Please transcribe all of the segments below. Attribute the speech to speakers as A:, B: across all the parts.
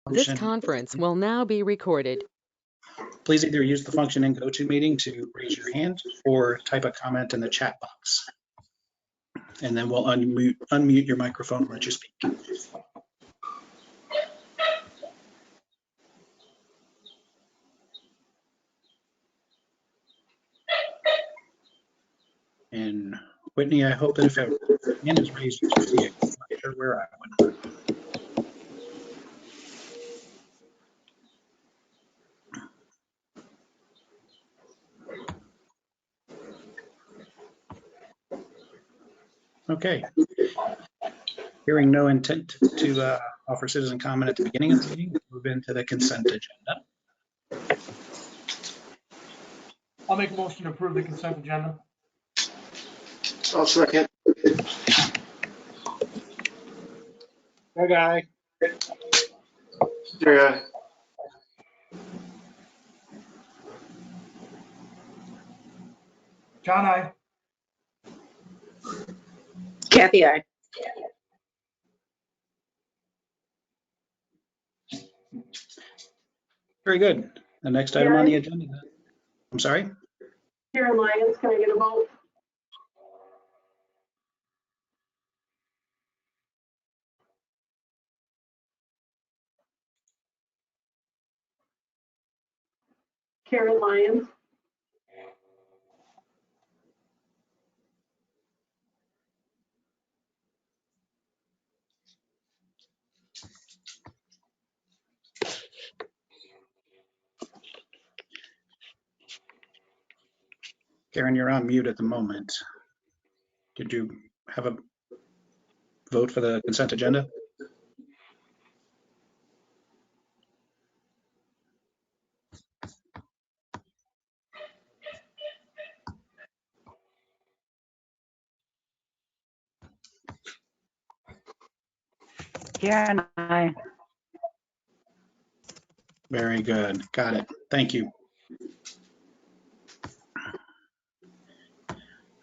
A: This
B: Motion.
A: conference will now be recorded.
B: Please either use the function in GoToMeeting to raise your hand or type a comment in the chat box. And then we'll unmute your microphone and let you speak. And Whitney, I hope that if a hand is raised, you see it. I'm not sure where I went. Okay. Hearing no intent to offer citizen comment at the beginning of the meeting, we'll move into the consent agenda.
C: I'll make a motion to approve the consent agenda.
D: I'll second.
C: Greg, aye.
D: Jerry, aye.
C: John, aye.
E: Kathy, aye.
B: Very good. The next item on the agenda. I'm sorry?
E: Karen Lyons, can I get a vote? Karen Lyons.
B: Karen, you're on mute at the moment. Did you have a vote for the consent agenda?
E: Karen, aye.
B: Very good. Got it. Thank you.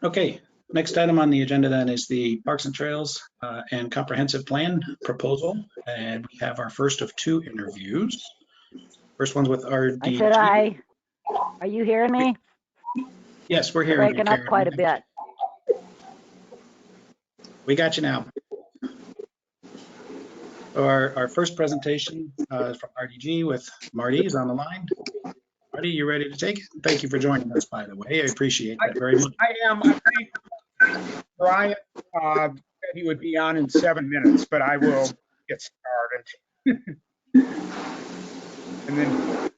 B: Okay, next item on the agenda then is the Parks and Trails and Comprehensive Plan proposal. And we have our first of two interviews. First one's with RDG.
F: I said aye. Are you hearing me?
B: Yes, we're hearing you,
F: Breaking up
B: Karen.
F: quite a bit.
B: We got you now. Our first presentation is from RDG with Marty is on the line. Marty, you ready to take it? Thank you for joining us, by the way. I appreciate that very much.
G: I am. I think Brian said he would be on in 7 minutes, but I will get started. And then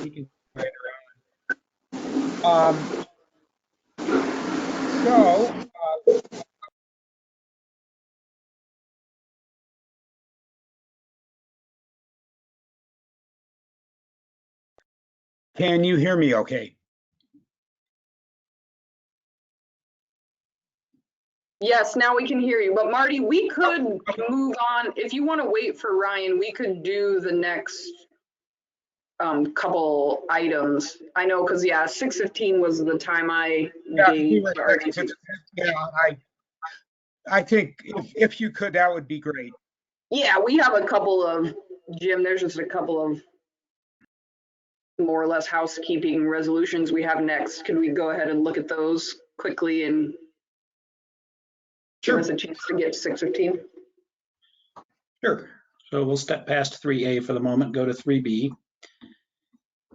G: he can right around. Can you hear me okay?
H: Yes, now we can hear you. But Marty, we could move on. If you want to wait for Ryan, we could do the next couple items. I know, because yeah, 6:15 was the time I gave.
G: Yeah, I think if you could, that would be great.
H: Yeah, we have a couple of, Jim, there's just a couple of more or less housekeeping resolutions we have next. Could we go ahead and look at those quickly and give us a chance to get 6:15?
B: Sure. So we'll step past 3A for the moment, go to 3B.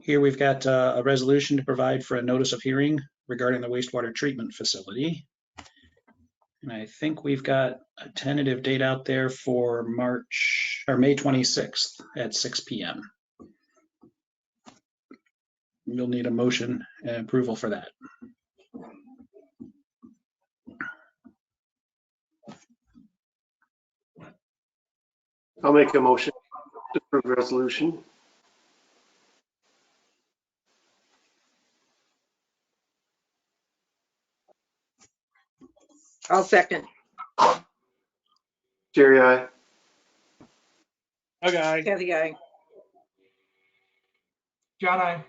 B: Here we've got a resolution to provide for a notice of hearing regarding the wastewater treatment facility. And I think we've got a tentative date out there for May 26th at 6 p.m. You'll need a motion and approval for that.
D: I'll make a motion to approve the resolution.
E: I'll second.
D: Jerry, aye.
C: Okay.
E: Kathy, aye.
C: John, aye.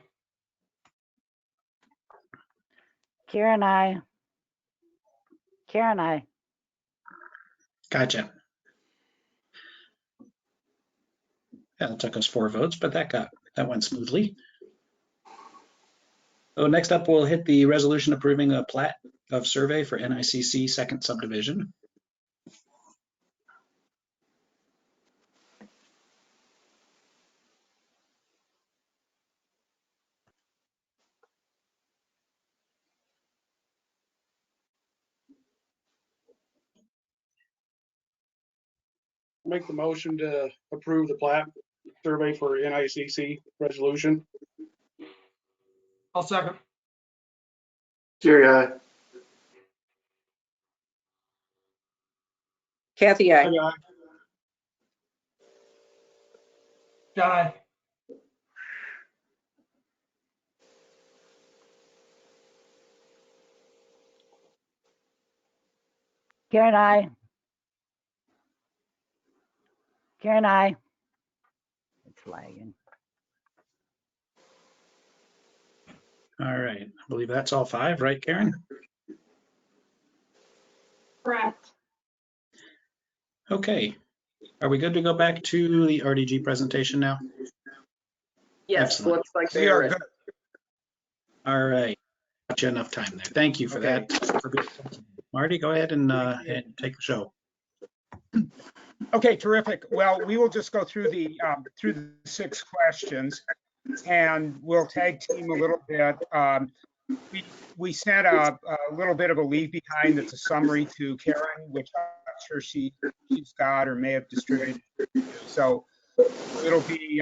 F: Karen, aye. Karen, aye.
B: Gotcha. Yeah, it took us 4 votes, but that went smoothly. So next up, we'll hit the resolution approving a plat of survey for NICC second subdivision.
G: Make the motion to approve the plat survey for NICC resolution.
C: I'll second.
D: Jerry, aye.
E: Kathy, I.
C: John, I.
F: Karen, I. Karen, I. It's lagging.
B: All right, I believe that's all 5, right, Karen?
E: Correct.
B: Okay, are we good to go back to the RDG presentation now?
H: Yes,
B: Excellent.
H: looks like
G: We
H: they're
G: are
H: ready.
G: good.
B: All right, got you enough time there. Thank you for
G: Okay.
B: that. Marty, go ahead and take the show.
G: Okay, terrific. Well, we will just go through the 6 questions, and we'll tag team a little bit. We sent a little bit of a leave behind that's a summary to Karen, which I'm sure she's got or may have distributed. So it'll be,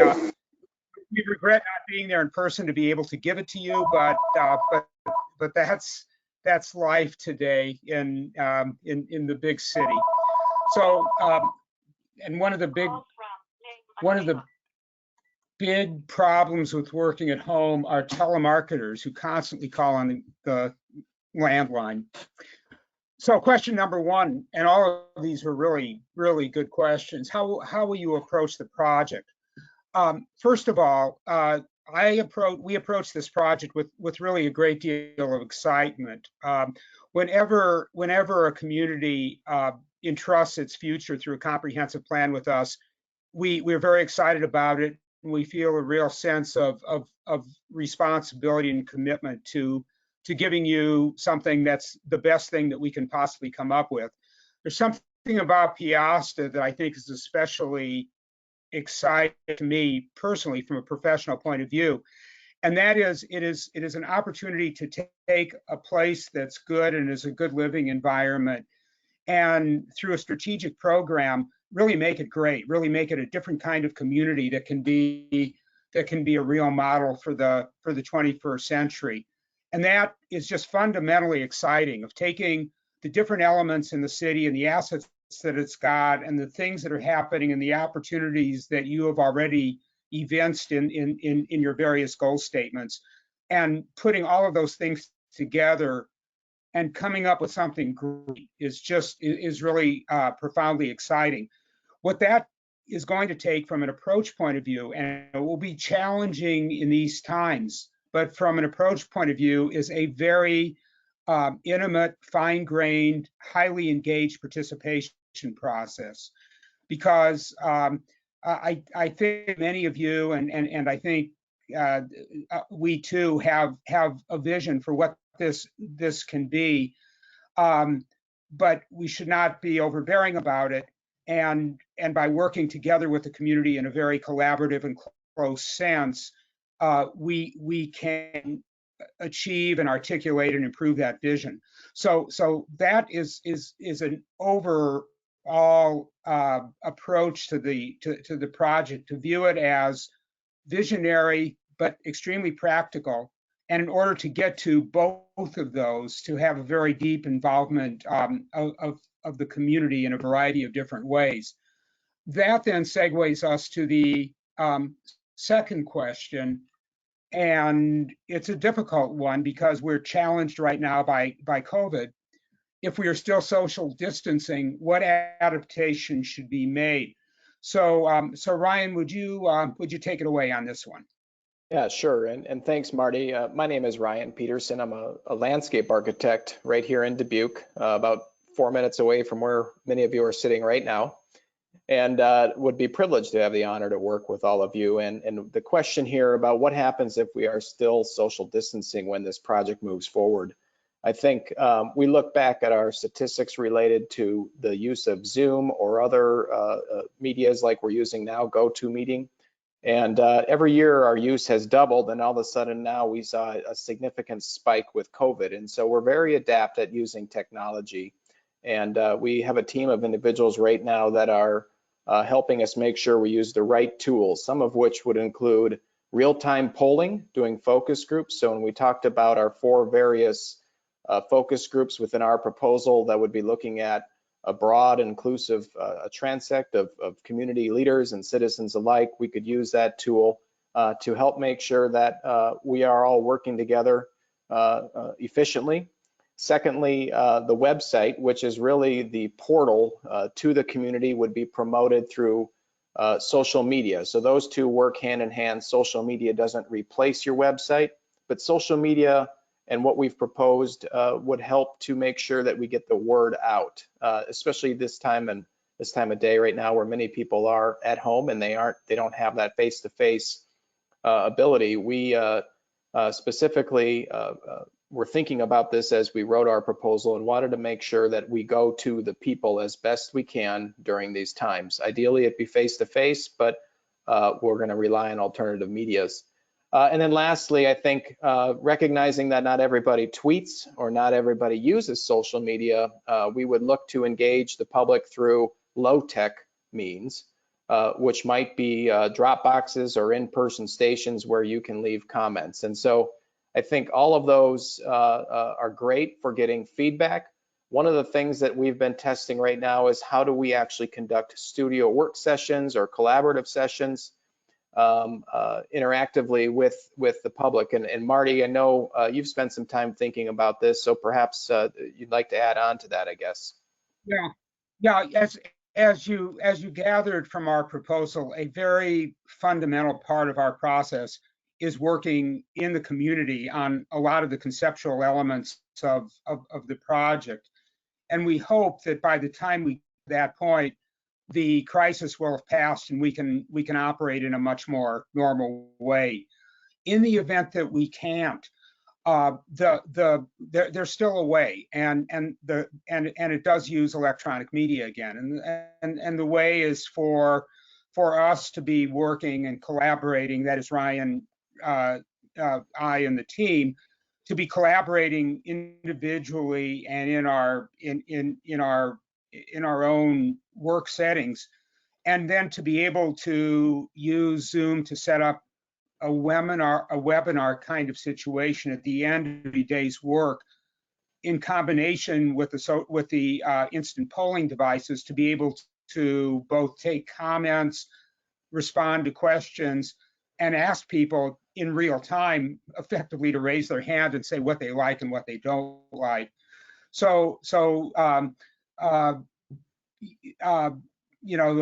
G: we regret not being there in person to be able to give it to you, but that's life today in the big city. So, and one of the big problems with working at home are telemarketers who constantly call on the landline. So question number 1, and all of these were really, really good questions. How will you approach the project? First of all, we approach this project with really a great deal of excitement. Whenever a community entrusts its future through a comprehensive plan with us, we're very excited about it. We feel a real sense of responsibility and commitment to giving you something that's the best thing that we can possibly come up with. There's something about Peosta that I think is especially exciting to me personally from a professional point of view. And that is, it is an opportunity to take a place that's good and is a good living environment, and through a strategic program, really make it great, really make it a different kind of community that can be a real model for the 21st century. And that is just fundamentally exciting, of taking the different elements in the city and the assets that it's got and the things that are happening and the opportunities that you have already evinced in your various goal statements, and putting all of those things together and coming up with something great is really profoundly exciting. What that is going to take from an approach point of view, and it will be challenging in these times, but from an approach point of view, is a very intimate, fine-grained, highly engaged participation process. Because I think many of you, and I think we too have a vision for what this can be, but we should not be overbearing about it. And by working together with the community in a very collaborative and close sense, we can achieve and articulate and improve that vision. So that is an overall approach to the project, to view it as visionary but extremely practical. And in order to get to both of those, to have a very deep involvement of the community in a variety of different ways. That then segues us to the second question. And it's a difficult one because we're challenged right now by COVID. If we are still social distancing, what adaptation should be made? So Ryan, would you take it away on this one?
I: Yeah, sure. And thanks, Marty. My name is Ryan Peterson. I'm a landscape architect right here in Dubuque, about 4 minutes away from where many of you are sitting right now. and would be privileged to have the honor to work with all of you. And the question here about what happens if we are still social distancing when this project moves forward. I think we look back at our statistics related to the use of Zoom or other medias like we're using now, GoToMeeting. And every year our use has doubled, and all of a sudden now we saw a significant spike with COVID. And so we're very adept at using technology. And we have a team of individuals right now that are helping us make sure we use the right tools, some of which would include real-time polling, doing focus groups. So when we talked about our 4 various focus groups within our proposal that would be looking at a broad, inclusive transect of community leaders and citizens alike, we could use that tool to help make sure that we are all working together efficiently. Secondly, the website, which is really the portal to the community, would be promoted through social media. So those two work hand in hand. Social media doesn't replace your website, but social media and what we've proposed would help to make sure that we get the word out, especially this time of day right now, where many people are at home and they don't have that face-to-face ability. We specifically were thinking about this as we wrote our proposal and wanted to make sure that we go to the people as best we can during these times. Ideally, it'd be face-to-face, but we're going to rely on alternative medias. And then lastly, I think recognizing that not everybody tweets or not everybody uses social media, we would look to engage the public through low-tech means, which might be drop boxes or in-person stations where you can leave comments. And so I think all of those are great for getting feedback. One of the things that we've been testing right now is how do we actually conduct studio work sessions or collaborative sessions interactively with the public. And Marty, I know you've spent some time thinking about this, so perhaps you'd like to add on to that, I guess.
G: Yeah. As you gathered from our proposal, a very fundamental part of our process is working in the community on a lot of the conceptual elements of the project. And we hope that by the time we get to that point, the crisis will have passed and we can operate in a much more normal way. In the event that we can't, there's still a way, and it does use electronic media again, and the way is for us to be working and collaborating. That is Ryan, I, and the team to be collaborating individually and in our own work settings, and then to be able to use Zoom to set up a webinar kind of situation at the end of the day's work, in combination with the instant polling devices, to be able to both take comments, respond to questions, and ask people in real time effectively to raise their hand and say what they like and what they don't like. So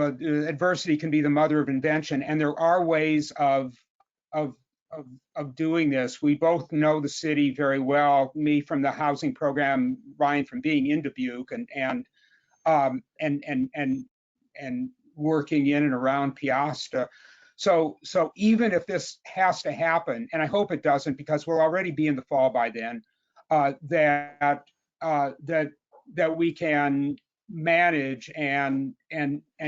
G: adversity can be the mother of invention, and there are ways of doing this. We both know the city very well. Me from the housing program, Ryan from being in Dubuque, and working in and around Peosta. So even if this has to happen, and I hope it doesn't, because we'll already be in the fall by then, that we can manage and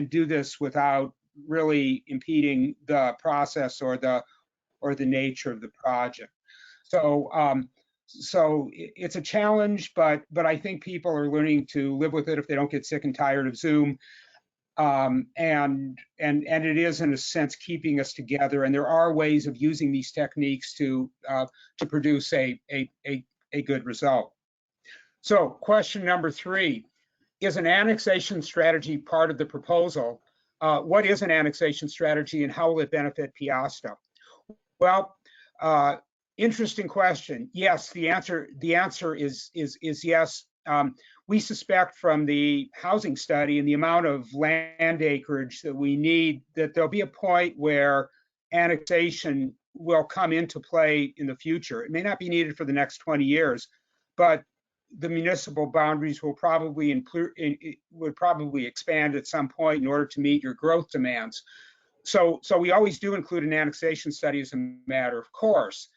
G: do this without really impeding the process or the nature of the project. So it's a challenge, but I think people are learning to live with it if they don't get sick and tired of Zoom. And it is, in a sense, keeping us together. And there are ways of using these techniques to produce a good result. So question number 3, is an annexation strategy part of the proposal? What is an annexation strategy and how will it benefit Peosta? Well, interesting question. Yes, the answer is yes. We suspect from the housing study and the amount of land acreage that we need that there'll be a point where annexation will come into play in the future. It may not be needed for the next 20 years, but the municipal boundaries will probably would probably expand at some point in order to meet your growth demands. So we always do include an annexation study as a matter of course.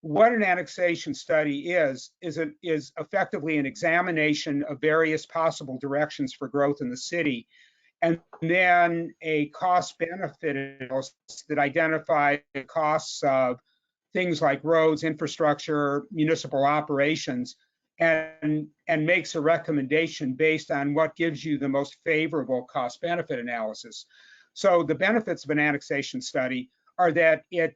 G: What an annexation study is effectively an examination of various possible directions for growth in the city, and then a cost benefit analysis that identifies the costs of things like roads, infrastructure, municipal operations, and makes a recommendation based on what gives you the most favorable cost benefit analysis. So the benefits of an annexation study are that it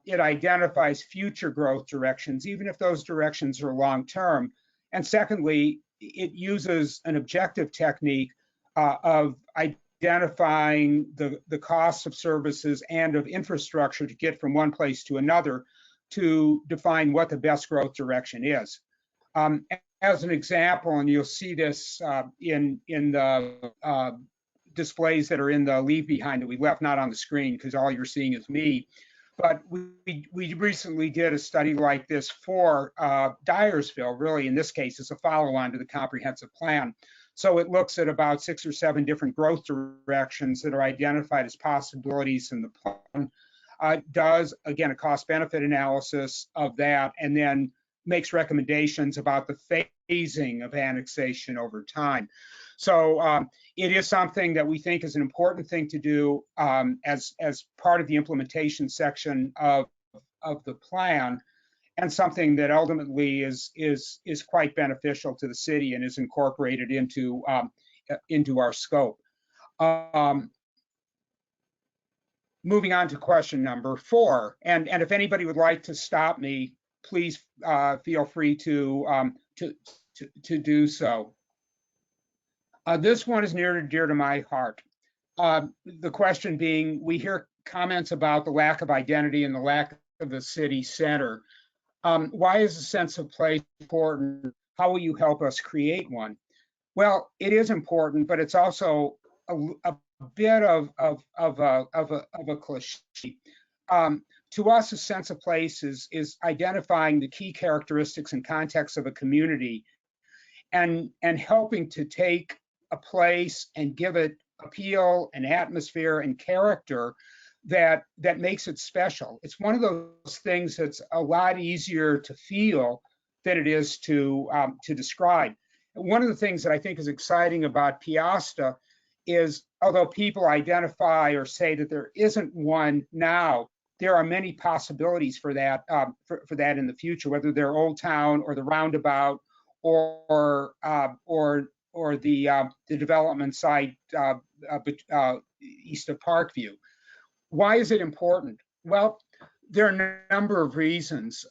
G: identifies future growth directions, even if those directions are long-term. And secondly, it uses an objective technique of identifying the costs of services and of infrastructure to get from one place to another to define what the best growth direction is. As an example, and you'll see this in the displays that are in the leave behind that we left, not on the screen because all you're seeing is me. But we recently did a study like this for Dyersville, really in this case it's a follow-on to the comprehensive plan. So it looks at about 6 or 7 different growth directions that are identified as possibilities in the plan. Does, again, a cost benefit analysis of that and then makes recommendations about the phasing of annexation over time. So it is something that we think is an important thing to do as part of the implementation section of the plan, and something that ultimately is quite beneficial to the city and is incorporated into our scope. Moving on to question number 4, and if anybody would like to stop me, please feel free to do so. This one is near and dear to my heart. The question being, we hear comments about the lack of identity and the lack of a city center. Why is a sense of place important? How will you help us create one? Well, it is important, but it's also a bit of a cliche. To us, a sense of place is identifying the key characteristics and context of a community and helping to take a place and give it appeal and atmosphere and character that makes it special. It's one of those things that's a lot easier to feel than it is to describe. One of the things that I think is exciting about Peosta is, although people identify or say that there isn't one now, there are many possibilities for that for that in the future, whether they're Old Town or the roundabout or the development site east of Parkview. Why is it important? Well, there are a number of reasons.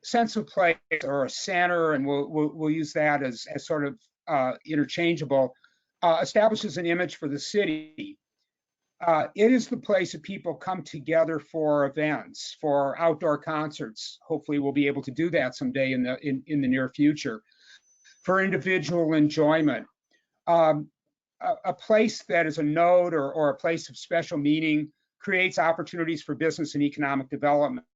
G: Sense of place or a center, and we'll use that as sort of interchangeable, establishes an image for the city. It is the place that people come together for events, for outdoor concerts. Hopefully we'll be able to do that someday in the near future. For individual enjoyment. A place that is a node or a place of special meaning creates opportunities for business and economic development.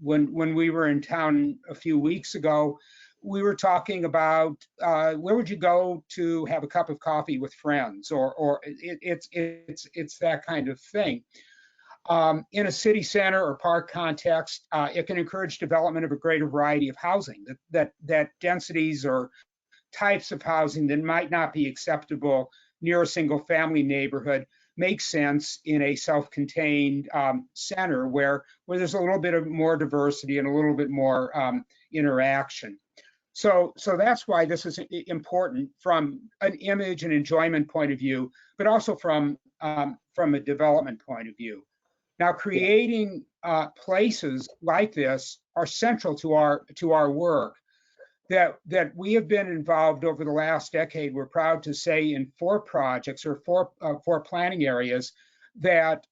G: When we were in town a few weeks ago, we were talking about where would you go to have a cup of coffee with friends, or it's that kind of thing. In a city center or park context, it can encourage development of a greater variety of housing, that densities or types of housing that might not be acceptable near a single family neighborhood make sense in a self-contained center where there's a little bit of more diversity and a little bit more interaction. So that's why this is important from an image and enjoyment point of view, but also from a development point of view. Now, creating places like this are central to our work. That we have been involved over the last decade, we're proud to say, in 4 projects or 4 planning areas that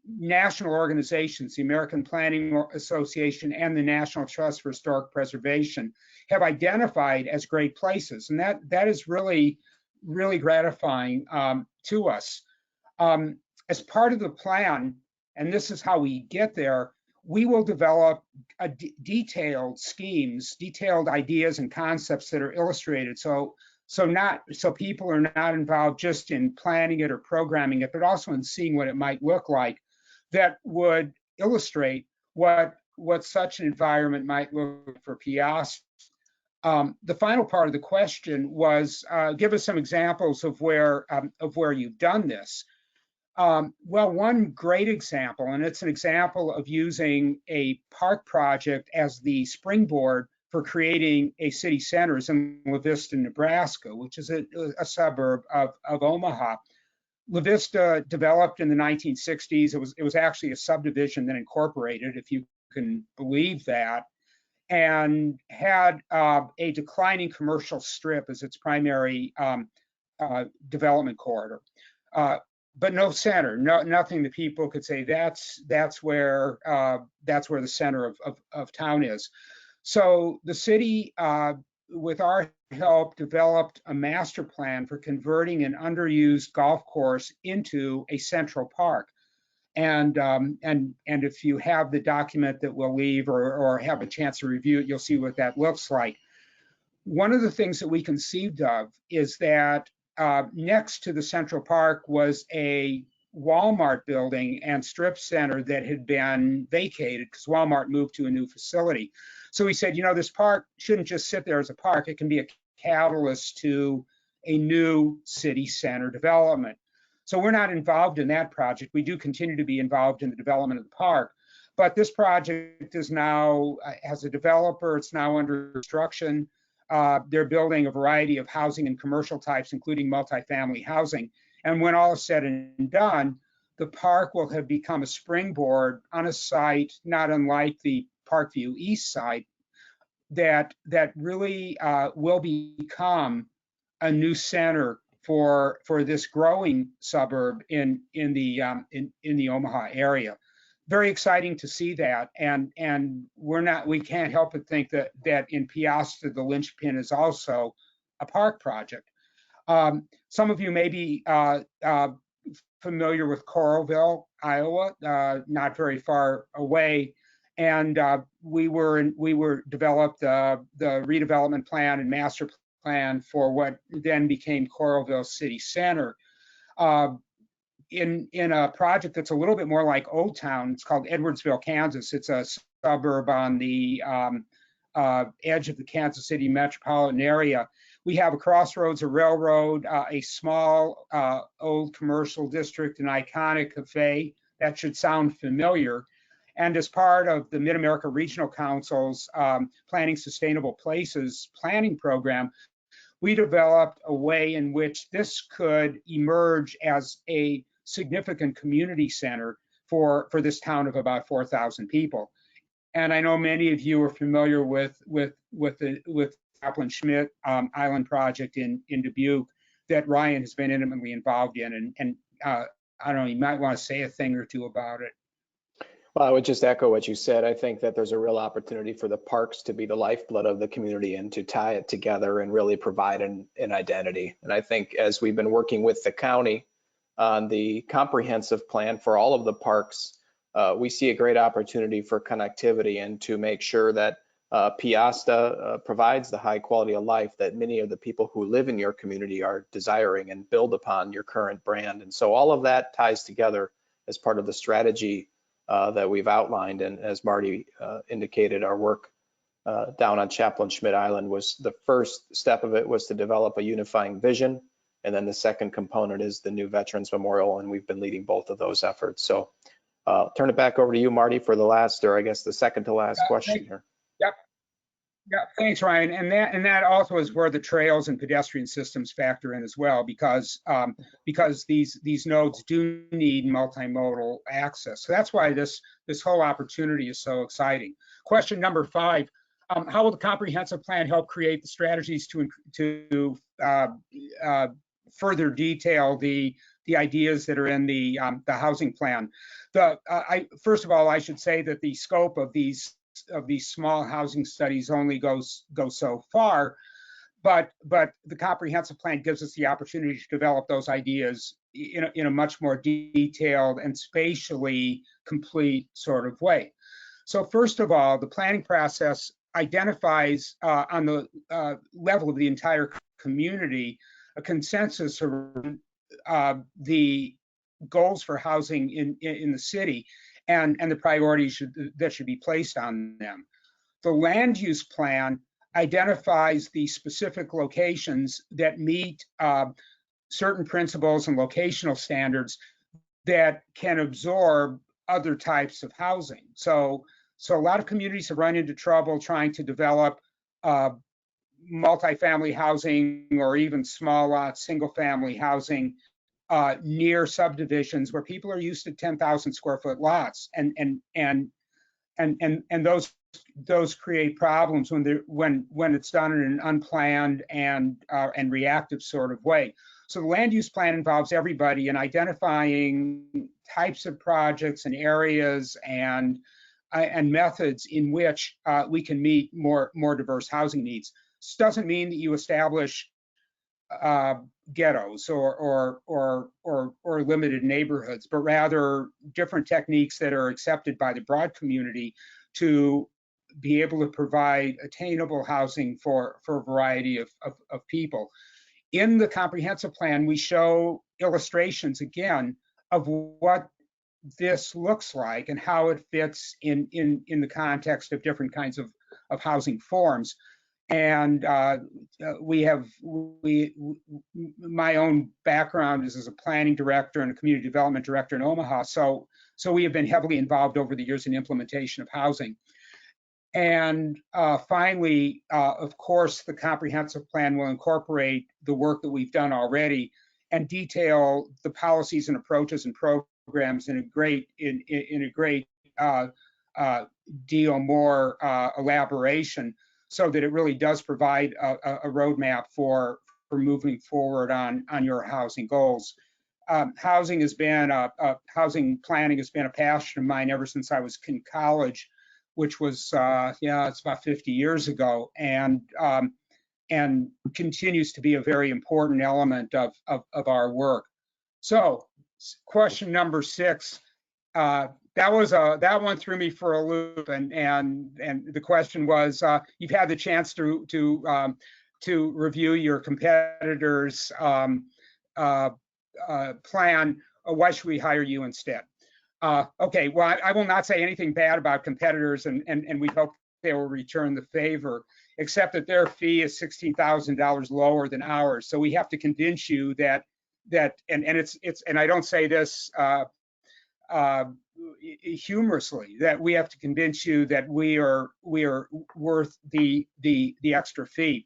G: national organizations, the American Planning Association and the National Trust for Historic Preservation, have identified as great places, and that is really gratifying to us. As part of the plan, and this is how we get there, we will develop detailed schemes, detailed ideas and concepts that are illustrated. So people are not involved just in planning it or programming it, but also in seeing what it might look like that would illustrate what such an environment might look like for Peosta. The final part of the question was, give us some examples of where you've done this. Well, one great example, and it's an example of using a park project as the springboard for creating a city center, is in La Vista, Nebraska, which is a suburb of Omaha. La Vista developed in the 1960s. It was actually a subdivision then incorporated, if you can believe that, and had a declining commercial strip as its primary development corridor. But no center, nothing that people could say that's where the center of town is. So the city, with our help, developed a master plan for converting an underused golf course into a central park. And if you have the document that we'll leave or have a chance to review it, you'll see what that looks like. One of the things that we conceived of is that next to the Central Park was a Walmart building and strip center that had been vacated because Walmart moved to a new facility. So we said, this park shouldn't just sit there as a park. It can be a catalyst to a new city center development. So we're not involved in that project. We do continue to be involved in the development of the park. But this project is now, has a developer, it's now under construction. They're building a variety of housing and commercial types, including multifamily housing. And when all is said and done, the park will have become a springboard on a site not unlike the Parkview East site that really will become a new center for this growing suburb in the Omaha area. Very exciting to see that, and we can't help but think that in Peosta the linchpin is also a park project. Some of you may be familiar with Coralville, Iowa, not very far away, and we developed the redevelopment plan and master plan for what then became Coralville City Center. In a project that's a little bit more like Old Town. It's called Edwardsville, Kansas. It's a suburb on the edge of the Kansas City metropolitan area. We have a crossroads, a railroad, a small old commercial district, an iconic cafe. That should sound familiar. And as part of the Mid-America Regional Council's Planning Sustainable Places planning program, we developed a way in which this could emerge as a significant community center for this town of about 4,000 people. And I know many of you are familiar with Kaplan Schmidt Island project in Dubuque that Ryan has been intimately involved in. And I don't know, you might want to say a thing or two about it.
I: Well, I would just echo what you said. I think that there's a real opportunity for the parks to be the lifeblood of the community and to tie it together and really provide an identity. And I think as we've been working with the county on the comprehensive plan for all of the parks, we see a great opportunity for connectivity and to make sure that Peosta provides the high quality of life that many of the people who live in your community are desiring and build upon your current brand. And so all of that ties together as part of the strategy that we've outlined. And as Marty indicated, our work down on Chaplin Schmidt Island was the first step of it was to develop a unifying vision. And then the second component is the new Veterans Memorial. And we've been leading both of those efforts. So turn it back over to you, Marty, for the last, or I guess the second to last question here.
G: Yep. Yeah, thanks, Ryan. And that also is where the trails and pedestrian systems factor in as well, because these nodes do need multimodal access. So that's why this whole opportunity is so exciting. Question number 5: how will the comprehensive plan help create the strategies to further detail the ideas that are in the housing plan? First of all, I should say that the scope of these small housing studies only goes so far, but the comprehensive plan gives us the opportunity to develop those ideas in a much more detailed and spatially complete sort of way. So first of all, the planning process identifies on the level of the entire community a consensus around the goals for housing in the city and the priorities that should be placed on them. The land use plan identifies the specific locations that meet certain principles and locational standards that can absorb other types of housing. So a lot of communities have run into trouble trying to develop multifamily housing or even small lot single family housing near subdivisions where people are used to 10,000 square foot lots, and those create problems when it's done in an unplanned and reactive sort of way. So the land use plan involves everybody in identifying types of projects and areas and methods in which we can meet more diverse housing needs. This doesn't mean that you establish ghettos or limited neighborhoods, but rather different techniques that are accepted by the broad community to be able to provide attainable housing for a variety of people. In the comprehensive plan, we show illustrations again of what this looks like and how it fits in the context of different kinds of housing forms. And my own background is as a planning director and a community development director in Omaha. So we have been heavily involved over the years in implementation of housing. And finally, of course, the comprehensive plan will incorporate the work that we've done already and detail the policies and approaches and programs in a great deal more elaboration, so that it really does provide a roadmap for moving forward on your housing goals. Housing planning has been a passion of mine ever since I was in college, which was it's about 50 years ago, and continues to be a very important element of our work. So question number 6, that one threw me for a loop, and the question was, you've had the chance to review your competitors' plan. Why should we hire you instead? Okay, well, I will not say anything bad about competitors, and we hope they will return the favor, except that their fee is $16,000 lower than ours. So we have to convince you that and I don't say this humorously, that we have to convince you that we are worth the extra fee.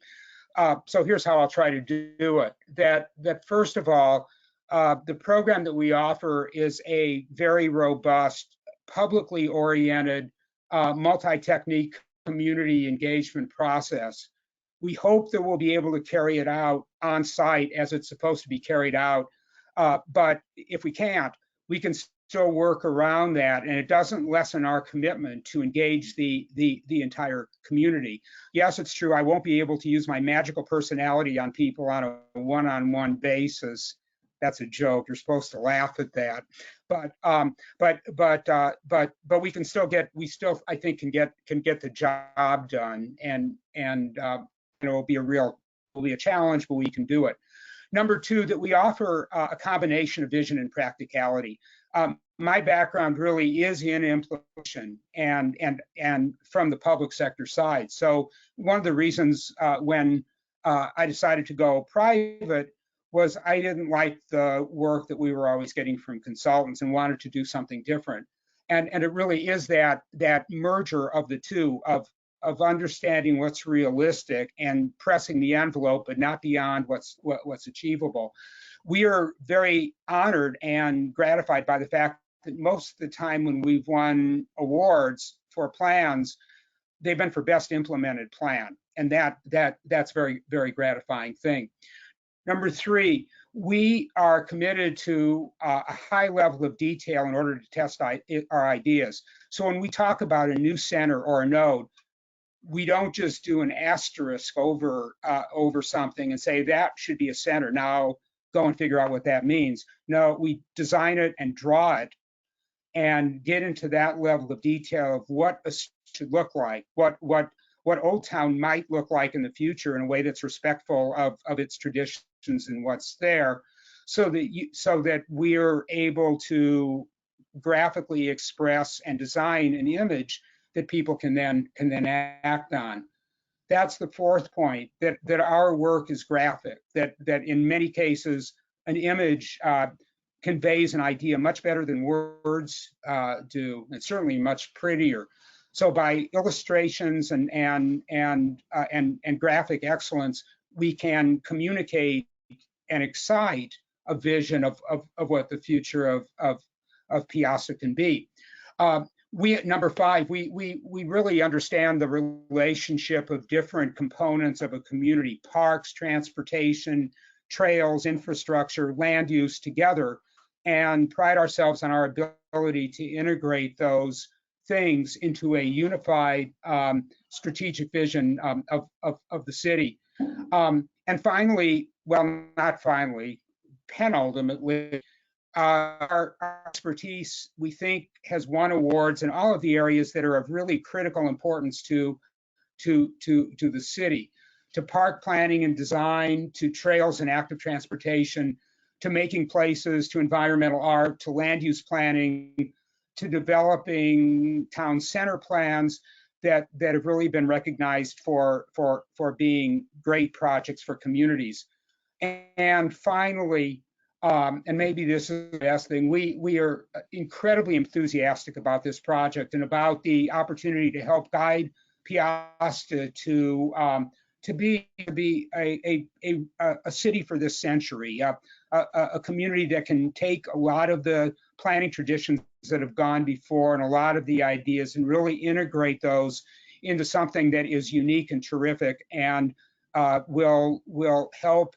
G: So here's how I'll try to do it. That first of all, the program that we offer is a very robust, publicly oriented, multi-technique community engagement process. We hope that we'll be able to carry it out on site as it's supposed to be carried out. But if we can't, we can still work around that, and it doesn't lessen our commitment to engage the entire community. Yes, it's true, I won't be able to use my magical personality on people on a one-on-one basis. That's a joke. You're supposed to laugh at that, but we can still I think can get the job done, and it'll be a challenge, but we can do it. Number 2, that we offer a combination of vision and practicality. My background really is in implementation and from the public sector side. So one of the reasons when I decided to go private was I didn't like the work that we were always getting from consultants and wanted to do something different. And it really is that merger of the two, of understanding what's realistic and pressing the envelope, but not beyond what's achievable. We are very honored and gratified by the fact that most of the time when we've won awards for plans, they've been for best implemented plan, and that's very, very gratifying thing. Number 3, we are committed to a high level of detail in order to test our ideas. So when we talk about a new center or a node, we don't just do an asterisk over something and say that should be a center. Now go and figure out what that means. No, we design it and draw it and get into that level of detail of what a should look like, what Old Town might look like in the future in a way that's respectful of its traditions and what's there, so that we're able to graphically express and design an image that people can then act on. That's the fourth point, that our work is graphic, that in many cases an image conveys an idea much better than words do, and certainly much prettier. So by illustrations and graphic excellence, we can communicate and excite a vision of what the future of Peosta can be. Number five, we really understand the relationship of different components of a community: parks, transportation, trails, infrastructure, land use together, and pride ourselves on our ability to integrate those things into a unified strategic vision of the city. And finally, well, not finally, penultimately, our expertise, we think, has won awards in all of the areas that are of really critical importance to the city, to park planning and design, to trails and active transportation, to making places, to environmental art, to land use planning, to developing town center plans that have really been recognized for being great projects for communities. And finally, and maybe this is the best thing, we are incredibly enthusiastic about this project and about the opportunity to help guide Peosta to be a city for this century, a community that can take a lot of the planning traditions that have gone before and a lot of the ideas and really integrate those into something that is unique and terrific, and will help,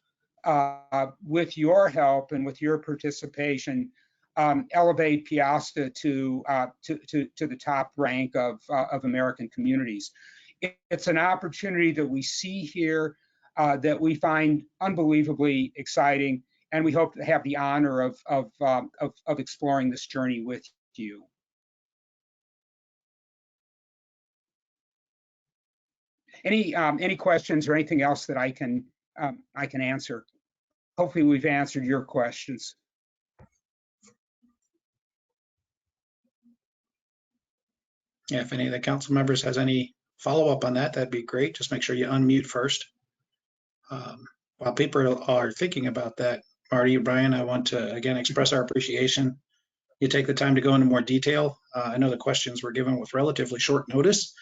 G: with your help and with your participation, elevate Peosta to the top rank of American communities. It's an opportunity that we see here that we find unbelievably exciting, and we hope to have the honor of exploring this journey with you. Any questions or anything else that I can answer? Hopefully we've answered your questions.
B: Yeah, if any of the council members has any follow-up on that, that'd be great. Just make sure you unmute first. While people are thinking about that, Marty, Brian, I want to again express our appreciation. You take the time to go into more detail. I know the questions were given with relatively short notice,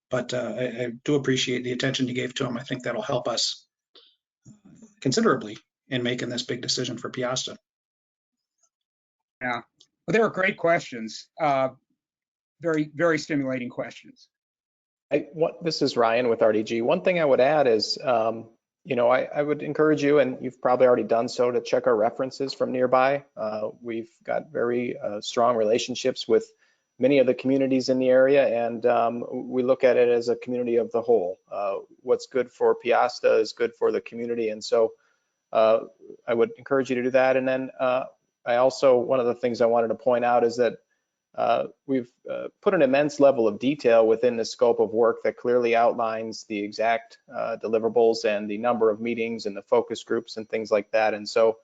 B: but I do appreciate the attention you gave to them. I think that'll help us considerably in making this big decision for Peosta.
G: Yeah, well, they were great questions. Very, very stimulating questions.
I: This is Ryan with RDG. One thing I would add is, I would encourage you, and you've probably already done so, to check our references from nearby. We've got very strong relationships with many of the communities in the area, and we look at it as a community of the whole. What's good for Peosta is good for the community, and so I would encourage you to do that. And then one of the things I wanted to point out is that we've put an immense level of detail within the scope of work that clearly outlines the exact deliverables and the number of meetings and the focus groups and things like that. And so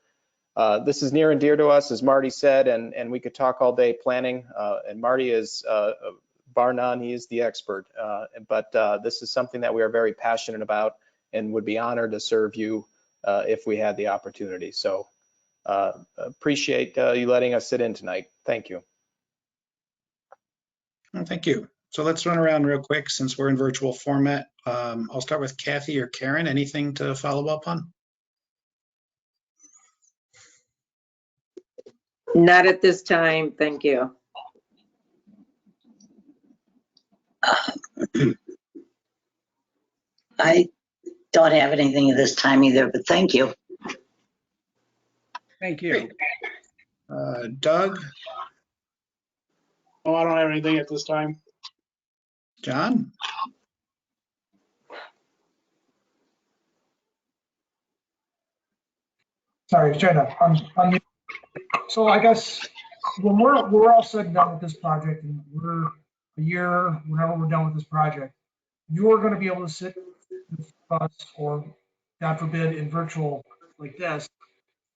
I: this is near and dear to us, as Marty said, and we could talk all day planning. And Marty is, bar none, he is the expert. But this is something that we are very passionate about and would be honored to serve you if we had the opportunity. So appreciate you letting us sit in tonight. Thank you.
B: Well, thank you. So let's run around real quick since we're in virtual format. I'll start with Kathy or Karen. Anything to follow up on?
E: Not at this time, thank you.
J: I don't have anything at this time either, but thank you.
G: Thank you.
B: Doug,
C: Oh, I don't have anything at this time.
B: John,
C: Sorry, trying to unmute. So I guess when we're all said and done with this project, and we're a year, whenever we're done with this project, you're going to be able to sit with us, or God forbid, in virtual like this,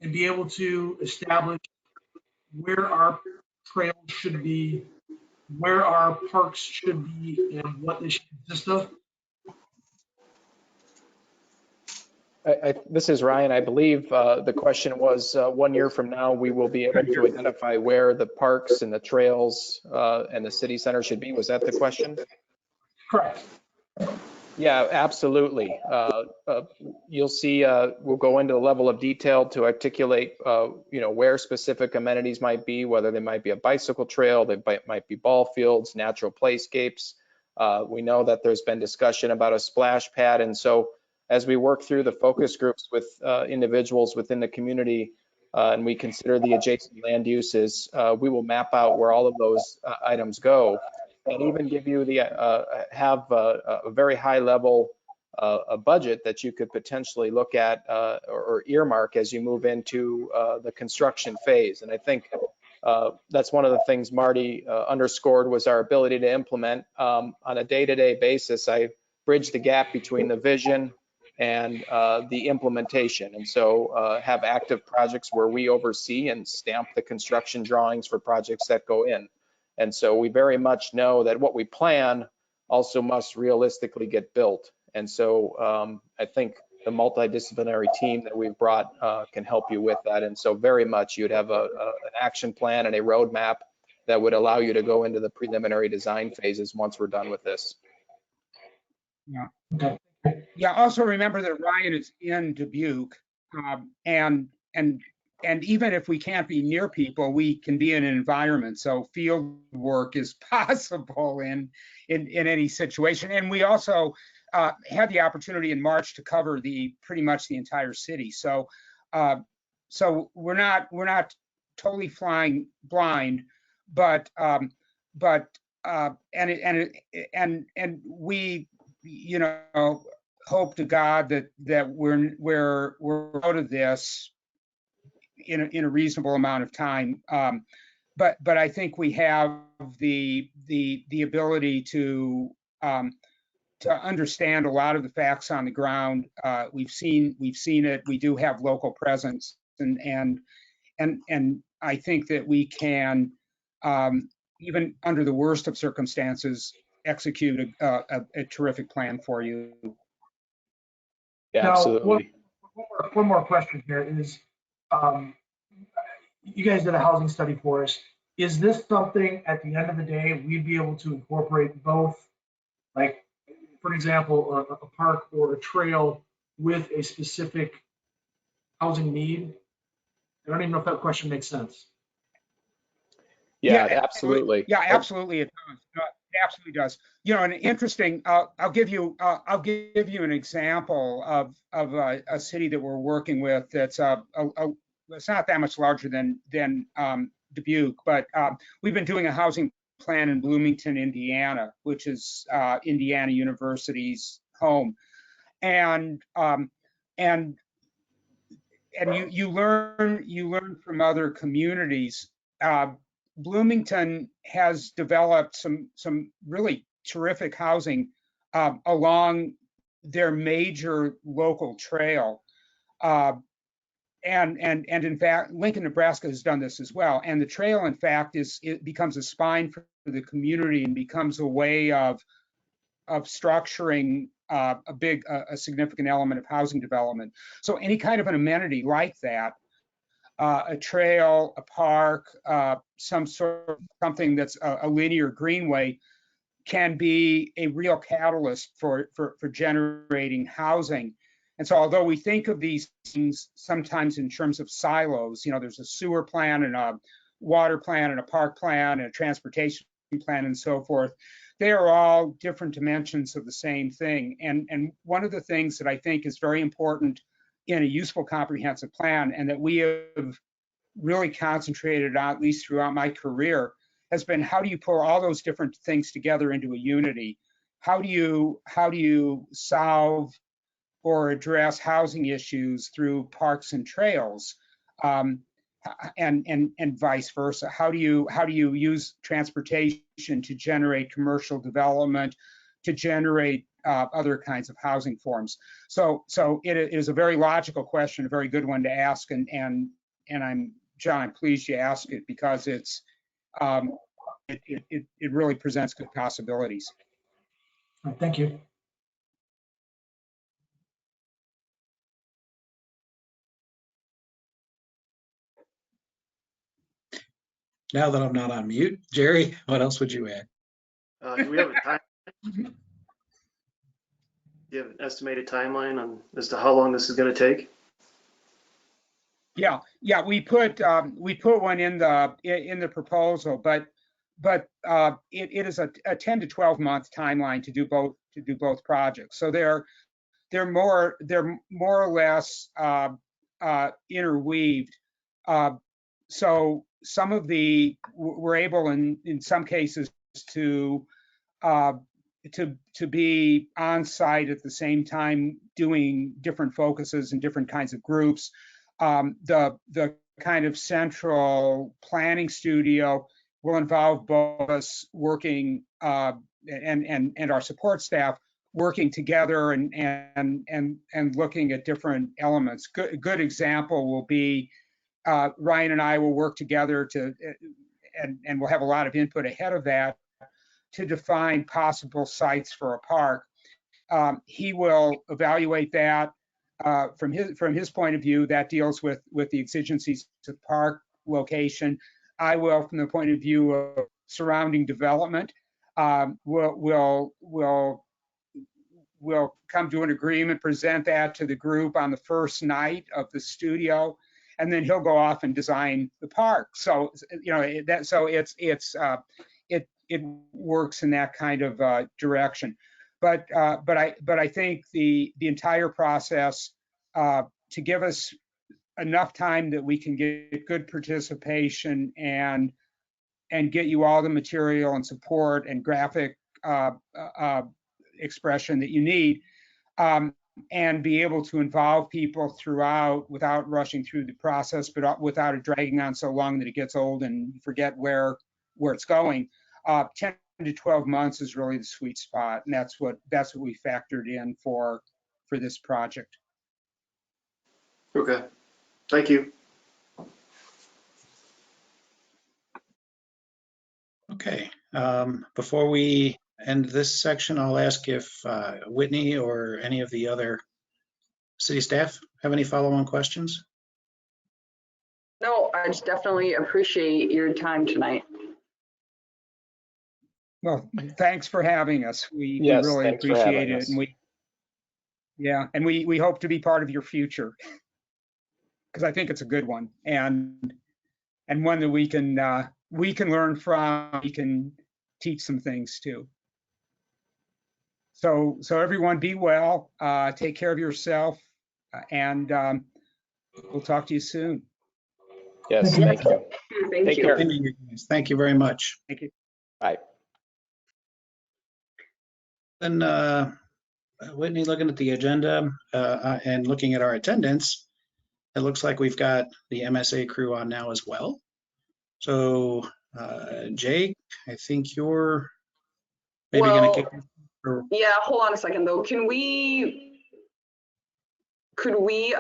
C: and be able to establish where our trails should be, where our parks should be, and what they should consist of.
I: This is Ryan. I believe the question was 1 year from now, we will be able to identify where the parks and the trails and the city center should be. Was that the question?
C: Correct.
I: Yeah, absolutely. You'll see, we'll go into the level of detail to articulate, where specific amenities might be, whether they might be a bicycle trail, they might be ball fields, natural playscapes. We know that there's been discussion about a splash pad. And so as we work through the focus groups with individuals within the community, and we consider the adjacent land uses, we will map out where all of those items go, and even give you the have a very high level a budget that you could potentially look at or earmark as you move into the construction phase. And I think that's one of the things Marty underscored was our ability to implement on a day-to-day basis. I bridge the gap between the vision and the implementation. And so have active projects where we oversee and stamp the construction drawings for projects that go in. And so we very much know that what we plan also must realistically get built. And so I think the multidisciplinary team that we've brought can help you with that. And so very much you'd have an action plan and a roadmap that would allow you to go into the preliminary design phases once we're done with this.
G: Yeah. Yeah. Also remember that Ryan is in Dubuque, and even if we can't be near people, we can be in an environment. So field work is possible in any situation. And we also had the opportunity in March to cover pretty much the entire city. So we're not totally flying blind, but we hope to God that we're out of this in a reasonable amount of time. But I think we have the ability to understand a lot of the facts on the ground. We've seen it. We do have local presence, and I think that we can, even under the worst of circumstances, execute a terrific plan for you.
I: Yeah,
C: Now,
I: absolutely.
C: one more question here is, you guys did a housing study for us. Is this something at the end of the day we'd be able to incorporate both, like, for example, a park or a trail with a specific housing need? I don't even know if that question makes sense.
I: Yeah, absolutely.
G: Yeah, absolutely it does. It absolutely does. An interesting. I'll give you an example of a city that we're working with that's it's not that much larger than Dubuque, but we've been doing a housing plan in Bloomington, Indiana, which is Indiana University's home, and you learn from other communities. Bloomington has developed some really terrific housing along their major local trail. And in fact, Lincoln, Nebraska has done this as well. And the trail, in fact, it becomes a spine for the community and becomes a way of structuring a significant element of housing development. So any kind of an amenity like that, a trail, a park, something that's a linear greenway, can be a real catalyst for generating housing. And so although we think of these things sometimes in terms of silos, there's a sewer plan and a water plan and a park plan and a transportation plan and so forth, they are all different dimensions of the same thing. And one of the things that I think is very important in a useful comprehensive plan, and that we have really concentrated on, at least throughout my career, has been how do you pull all those different things together into a unity? How do you solve or address housing issues through parks and trails? and vice versa. How do you use transportation to generate commercial development, to generate other kinds of housing forms? So it is a very logical question, a very good one to ask, and John, I'm pleased you asked it, because it really presents good possibilities.
C: All right, thank you.
B: Now that I'm not on mute, Jerry, what else would you add?
D: Do we have a time? Do you have an estimated timeline on as to how long this is going to take?
G: Yeah, we put one in the proposal, but it is a 10 to 12 month timeline to do both projects. So they're more or less interweaved. So some of we're able in some cases to be on site at the same time, doing different focuses and different kinds of groups. The kind of central planning studio will involve both of us working and our support staff working together and looking at different elements. Good example will be Ryan and I will work together and we'll have a lot of input ahead of that to define possible sites for a park. He will evaluate that from his point of view. That deals with the exigencies of park location. I will, from the point of view of surrounding development, we'll come to an agreement, present that to the group on the first night of the studio, and then he'll go off and design the park. So it works in that kind of direction. But I think the entire process, to give us enough time that we can get good participation and get you all the material and support and graphic expression that you need, and be able to involve people throughout without rushing through the process, but without it dragging on so long that it gets old and you forget where it's going. 10 to 12 months is really the sweet spot, and that's what we factored in for this project.
D: Okay, thank you.
B: Okay, before we end this section, I'll ask if Whitney or any of the other city staff have any follow-on questions.
H: No, I just definitely appreciate your time tonight.
G: Well, thanks for having us. We
I: Yes,
G: really
I: thanks for
G: appreciate
I: having
G: it,
I: us.
G: and we hope to be part of your future, because I think it's a good one, and one that we can learn from. We can teach some things too. So everyone, be well, take care of yourself, and we'll talk to you soon.
I: Yes,
C: Thank
I: thank you.
H: Thank
I: Take
H: you.
I: care.
B: Thank you very much.
G: Thank you.
I: Bye.
B: Then Whitney, looking at the agenda and looking at our attendance, it looks like we've got the MSA crew on now as well. So Jake, I think you're maybe going to kick.
H: Yeah, hold on a second though. Could we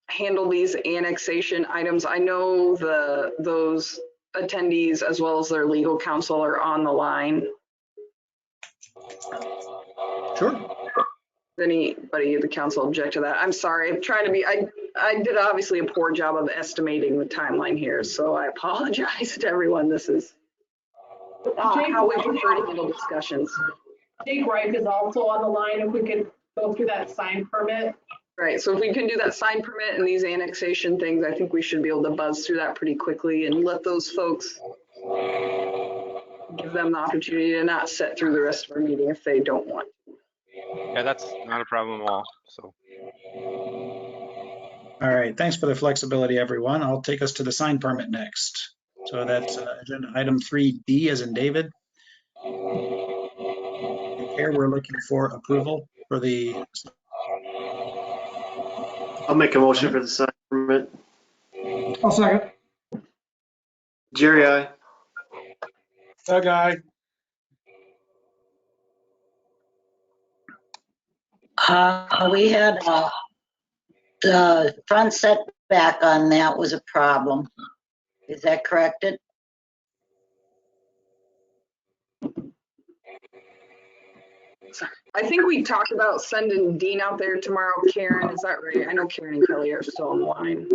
H: handle these annexation items? I know those attendees as well as their legal counsel are on the line.
B: Sure.
H: Does anybody in the council object to that? I'm sorry, I'm trying to be, I did obviously a poor job of estimating the timeline here, so I apologize to everyone. This is how we prefer to handle discussions.
K: Jake Reif is also on the line. If we could go through that sign permit.
H: Right, so if we can do that sign permit and these annexation things, I think we should be able to buzz through that pretty quickly and let those folks, give them the opportunity to not sit through the rest of our meeting if they don't want.
L: Yeah, that's not a problem at all. So.
B: All right, thanks for the flexibility, everyone. I'll take us to the sign permit next. So that's agenda item 3B as in David. Here we're looking for approval for the.
D: I'll make a motion for the sign permit.
C: I'll second.
D: Jerry, I.
B: Doug, aye.
J: We had, the front setback on that was a problem. Is that corrected?
H: I think we talked about sending Dean out there tomorrow. Karen, is that right? I know Karen and Kelly are still online.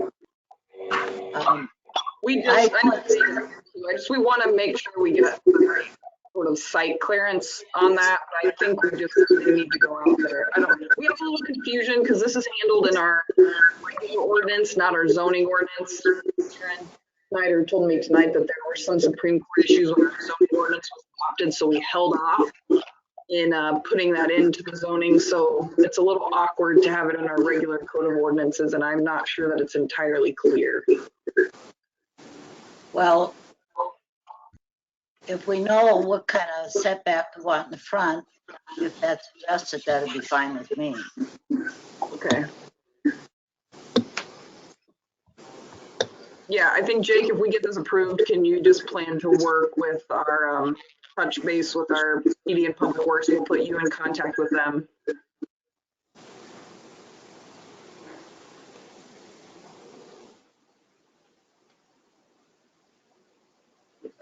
H: We just, we want to make sure we get the right sort of site clearance on that. But I think we just need to go out there. We have a little confusion because this is handled in our regular ordinance, not our zoning ordinance. Karen Snyder told me tonight that there were some Supreme Court issues when our zoning ordinance was adopted, so we held off in putting that into the zoning. So it's a little awkward to have it in our regular code of ordinances, and I'm not sure that it's entirely clear.
J: Well, if we know what kind of setback we want in the front, if that's adjusted, that'd be fine with me.
H: Okay. Yeah, I think, Jake, if we get this approved, can you just plan to work with our touch base with our PD and Public Works? We'll put you in contact with them.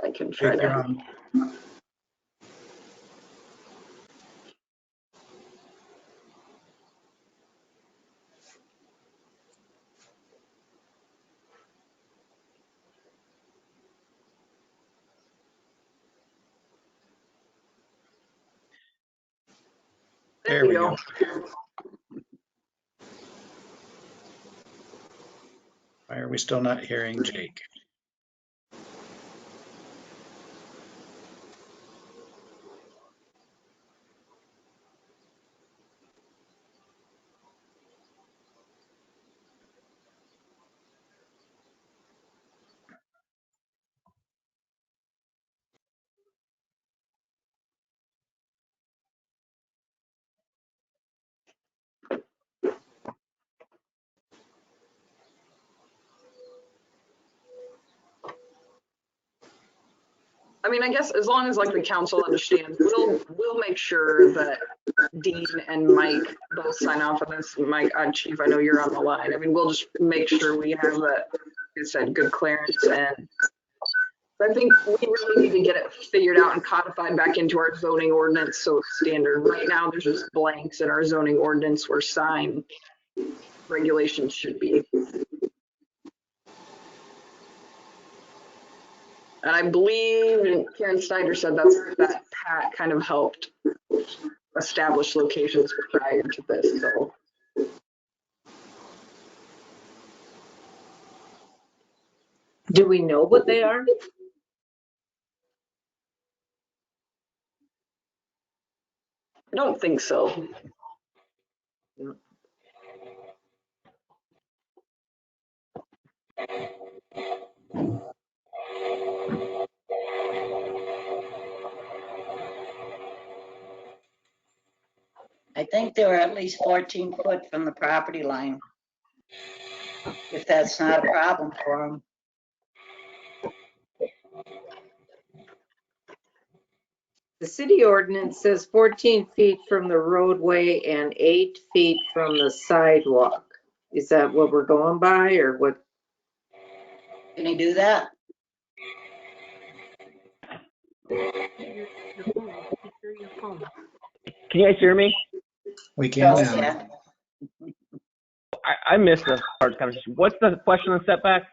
H: I can try to.
B: There we go. Why are we still not hearing Jake?
H: I mean, I guess as long as like the council understands, we'll make sure that Dean and Mike both sign off on this. Mike, Chief, I know you're on the line. I mean, we'll just make sure we have that, like I said, good clearance. And I think we really need to get it figured out and codified back into our zoning ordinance so it's standard. Right now, there's just blanks in our zoning ordinance where sign regulations should be. And I believe, and Karen Snyder said that Pat kind of helped establish locations prior to this, so.
E: Do we know what they are?
H: I don't think so.
J: I think they were at least 14 foot from the property line. If that's not a problem for them.
E: The city ordinance says 14 feet from the roadway and 8 feet from the sidewalk. Is that what we're going by, or what?
J: Can you do that?
M: Can you guys hear me?
B: We can now.
J: Yeah.
M: I missed the part of the conversation. What's the question on setback?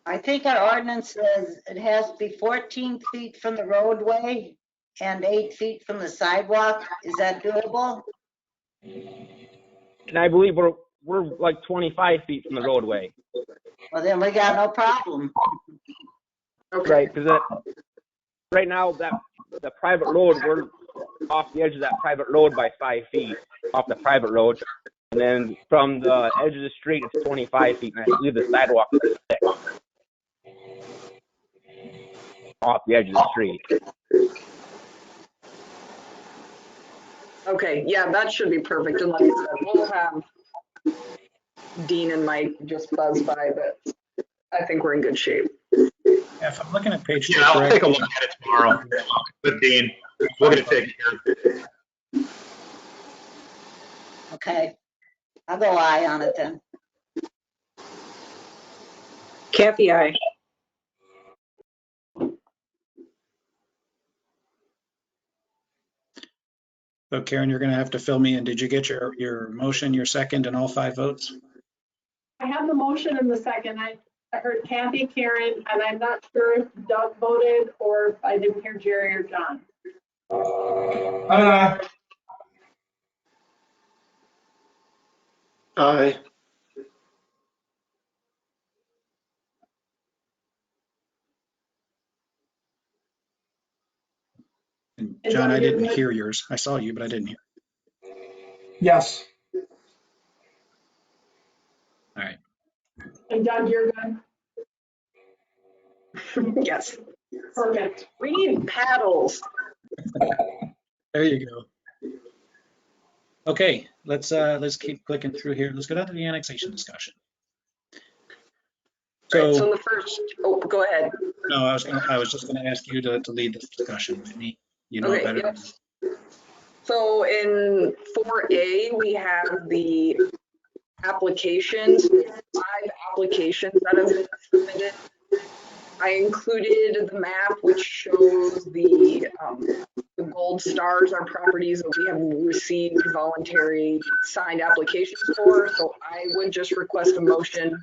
J: I think our ordinance says it has to be 14 feet from the roadway and 8 feet from the sidewalk. Is that doable?
M: And I believe we're like 25 feet from the roadway.
J: Well, then we got no problem.
H: Okay.
M: Right, because right now the private road, we're off the edge of that private road by 5 feet off the private road, and then from the edge of the street it's 25 feet, and I believe the sidewalk is 6 off the edge of the street.
H: Okay, yeah, that should be perfect. And like I said, we'll have Dean and Mike just buzzed by, but I think we're in good shape.
B: Yeah, if I'm looking at page 2,
N: Yeah, I'll
B: correct?
N: take a look at it tomorrow with Dean. We'll get it taken care of.
J: Okay. I'll go aye on it then.
E: Kathy, I.
B: So Karen, you're going to have to fill me in. Did you get your motion, your second, and all 5 votes?
K: I have the motion in the second. I heard Kathy, Karen, and I'm not sure if Doug voted or if I didn't hear Jerry or John.
C: Aye.
D: Aye.
B: And
K: And
B: John,
K: Doug,
B: I
K: you're
B: didn't
K: good?
B: hear yours. I saw you, but I didn't hear.
C: Yes.
B: All right.
K: And Doug, you're good?
H: Yes.
K: Perfect.
H: We need paddles.
B: There you go. Okay, let's keep clicking through here. Let's go down to the annexation discussion.
H: Right, so
B: So,
H: the first, oh, go ahead.
B: no, I was just going to ask you to lead this discussion, Whitney. You know it
H: Okay,
B: better than
H: yes. So in 4A, we have the applications, 5 applications that have been submitted. I included the map which shows the gold stars are properties that we have received voluntary signed applications for. So I would just request a motion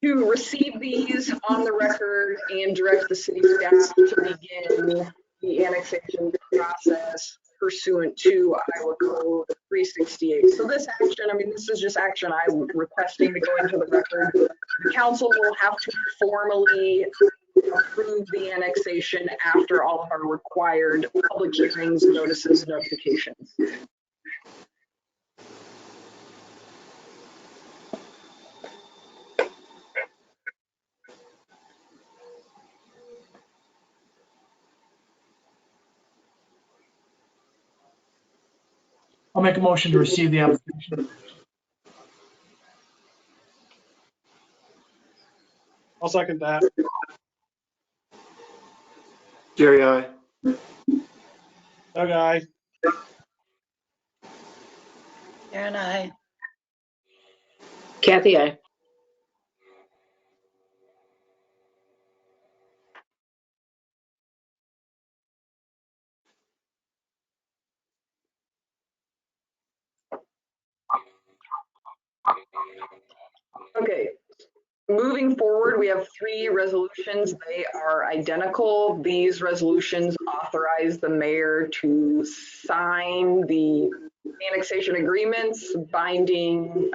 H: to receive these on the record and direct the city staff to begin the annexation process pursuant to Iowa Code 368. So this action, I mean, this is just action I'm requesting to go into the record. The council will have to formally approve the annexation after all of our required public hearings, notices, notifications.
C: I'll make a motion to receive the application.
B: I'll second that.
D: Jerry, aye.
B: Doug, aye.
J: Karen, aye.
E: Kathy, I.
H: Okay, moving forward, we have 3 resolutions. They are identical. These resolutions authorize the mayor to sign the annexation agreements binding,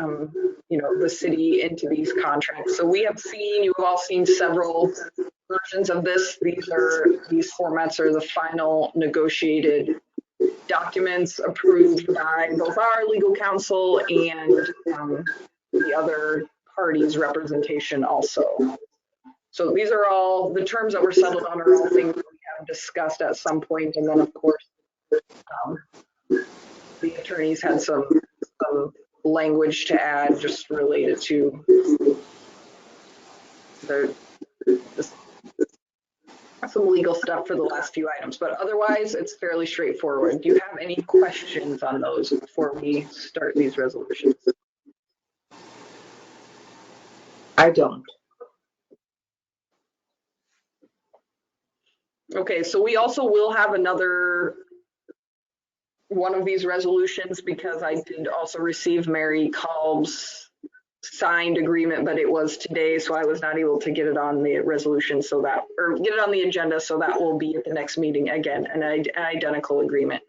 H: the city into these contracts. So we have seen, you have all seen several versions of this. These formats are the final negotiated documents approved by both our legal counsel and the other parties' representation also. So these are all, the terms that were settled on are all things that we have discussed at some point. And then of course, the attorneys had some language to add just related to some legal stuff for the last few items, but otherwise it's fairly straightforward. Do you have any questions on those before we start these resolutions?
E: I don't.
H: Okay, so we also will have another one of these resolutions because I did also receive Mary Kolb's signed agreement, but it was today, so I was not able to get it on the resolution or get it on the agenda, so that will be at the next meeting again, an identical agreement.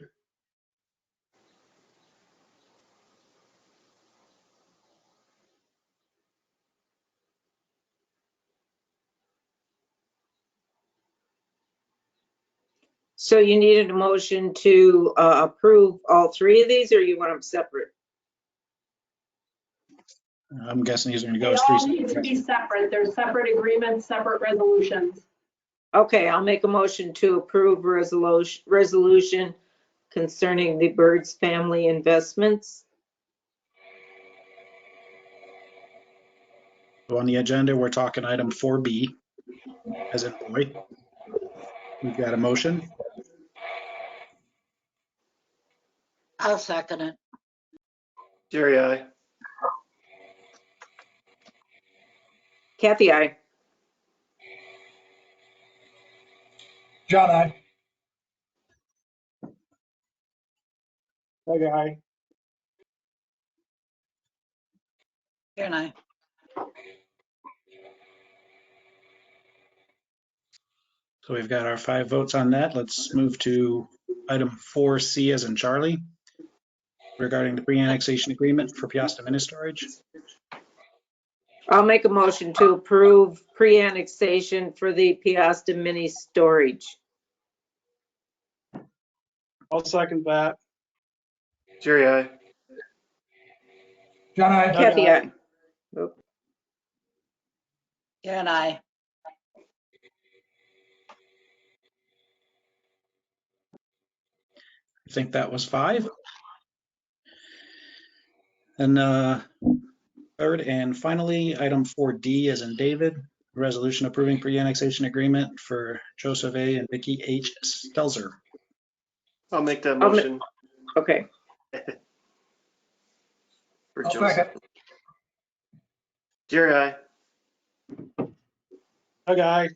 E: So you needed a motion to approve all 3 of these, or you want them separate?
B: I'm guessing these are going to
K: They
B: go as
K: all
B: 3
K: need to
B: separate.
K: be separate. They're separate agreements, separate resolutions.
E: Okay, I'll make a motion to approve resolution concerning the Birds family investments.
B: So on the agenda, we're talking item 4B, as in boy. We've got a motion.
J: I'll second it.
D: Jerry, I.
E: Kathy, I.
C: John, I.
G: Doug, aye.
J: Karen, I.
B: So we've got our 5 votes on that. Let's move to item 4C as in Charlie, regarding the pre-annexation agreement for Peosta mini storage.
E: I'll make a motion to approve pre-annexation for the Peosta mini storage.
M: I'll second that.
D: Jerry, I.
C: John, I.
E: Kathy, I.
J: Karen, I.
B: I think that was 5. And third and finally, item 4D as in David, resolution approving pre-annexation agreement for Joseph A. and Vicky H. Stelzer.
D: I'll make that
E: I'll ma-
D: motion
E: Okay.
D: for
C: I'll
D: Joseph.
C: second.
D: Jerry, I.
G: Doug, aye.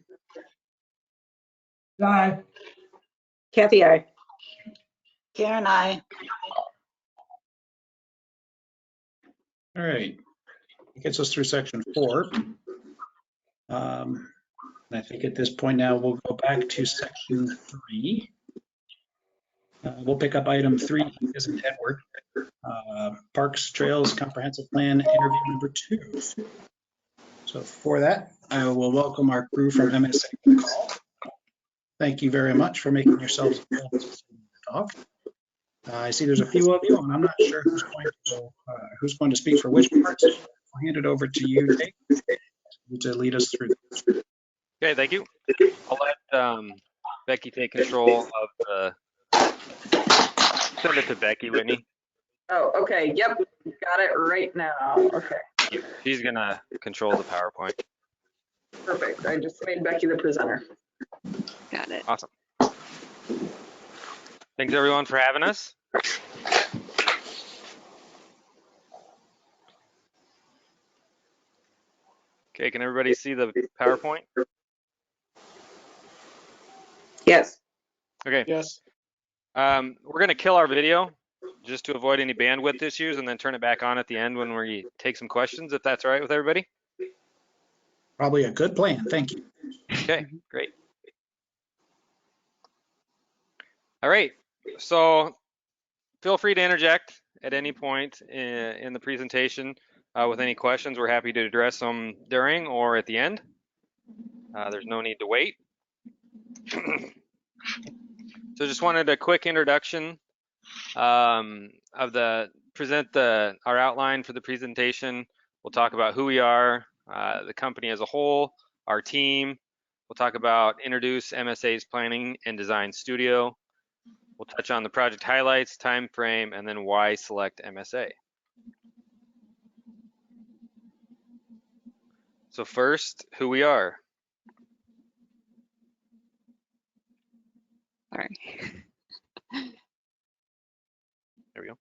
C: John, I.
E: Kathy, I.
J: Karen, I.
B: All right, gets us through section 4. And I think at this point now we'll go back to section 3. We'll pick up item 3 as in Edward, Parks Trails Comprehensive Plan interview number 2. So for that, I will welcome our crew from MSA to the call. Thank you very much for making yourselves available to talk. I see there's a few of you, and I'm not sure who's going to speak for which parts. I'll hand it over to you, Dave, to lead us through.
L: Okay, thank you. I'll let Becky take control of the. Send it to Becky, Whitney.
H: Oh, okay. Yep. Got it right now. Okay.
L: She's gonna control the PowerPoint.
H: Perfect. I just made Becky the presenter.
K: Got it.
L: Awesome. Thanks everyone for having us. Okay, can everybody see the PowerPoint?
E: Yes.
L: Okay.
G: Yes.
L: We're gonna kill our video just to avoid any bandwidth issues and then turn it back on at the end when we take some questions, if that's all right with everybody.
B: Probably a good plan. Thank you.
L: Okay, great. All right, so feel free to interject at any point in the presentation with any questions. We're happy to address them during or at the end. There's no need to wait. So just wanted a quick introduction of our outline for the presentation. We'll talk about who we are, the company as a whole, our team. We'll talk about introduce MSA's planning and design studio. We'll touch on the project highlights, time frame, and then why select MSA. So first, who we are.
K: Sorry.
L: There we go.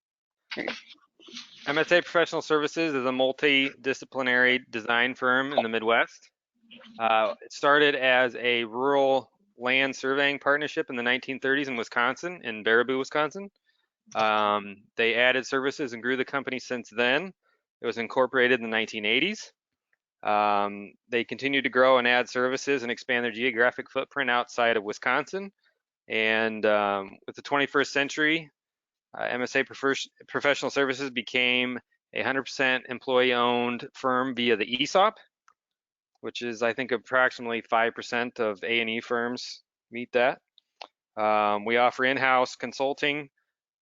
L: MSA Professional Services is a multidisciplinary design firm in the Midwest. It started as a rural land surveying partnership in the 1930s in Wisconsin, in Baraboo, Wisconsin. They added services and grew the company since then. It was incorporated in the 1980s. They continued to grow and add services and expand their geographic footprint outside of Wisconsin. And with the 21st century, MSA Professional Services became a 100% employee-owned firm via the ESOP, which is, I think, approximately 5% of A&E firms meet that. We offer in-house consulting,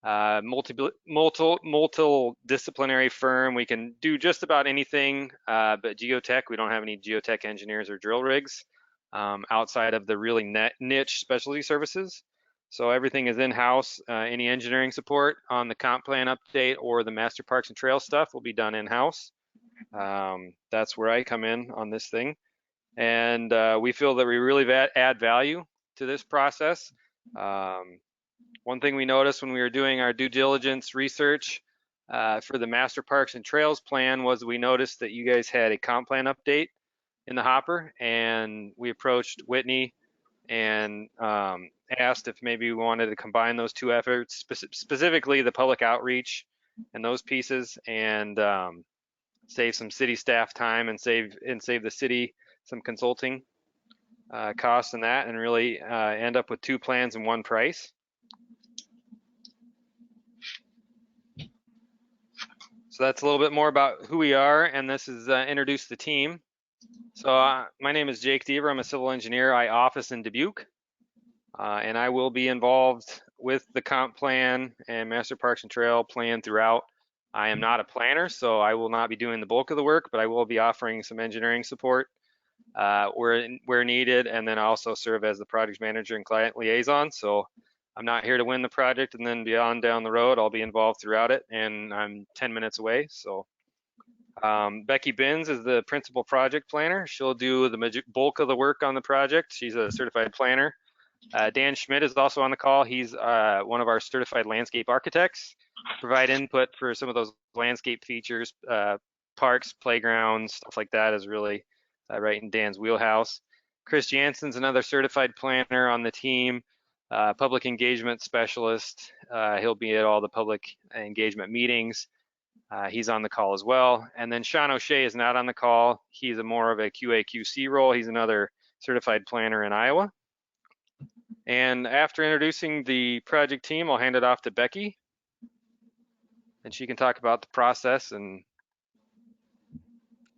L: multidisciplinary firm. We can do just about anything but geotech. We don't have any geotech engineers or drill rigs outside of the really niche specialty services. So everything is in-house. Any engineering support on the comp plan update or the master parks and trails stuff will be done in-house. That's where I come in on this thing. And we feel that we really add value to this process. One thing we noticed when we were doing our due diligence research for the Master Parks and Trails plan was we noticed that you guys had a comp plan update in the hopper, and we approached Whitney and asked if maybe we wanted to combine those two efforts, specifically the public outreach and those pieces, and save some city staff time and save the city some consulting costs and that, and really end up with two plans and one price. So that's a little bit more about who we are, and this is introduce the team. So my name is Jake Deaver. I'm a civil engineer. I office in Dubuque, and I will be involved with the comp plan and Master Parks and Trail plan throughout. I am not a planner, so I will not be doing the bulk of the work, but I will be offering some engineering support where needed, and then also serve as the project manager and client liaison. So I'm not here to win the project and then beyond down the road. I'll be involved throughout it, and I'm 10 minutes away. So Becky Binns is the principal project planner. She'll do the bulk of the work on the project. She's a certified planner. Dan Schmidt is also on the call. He's one of our certified landscape architects. Provide input for some of those landscape features, parks, playgrounds, stuff like that is really right in Dan's wheelhouse. Chris Jansen's another certified planner on the team, public engagement specialist. He'll be at all the public engagement meetings. He's on the call as well. And then Sean O'Shea is not on the call. He's more of a QA/QC role. He's another certified planner in Iowa. And after introducing the project team, I'll hand it off to Becky, and she can talk about the process. And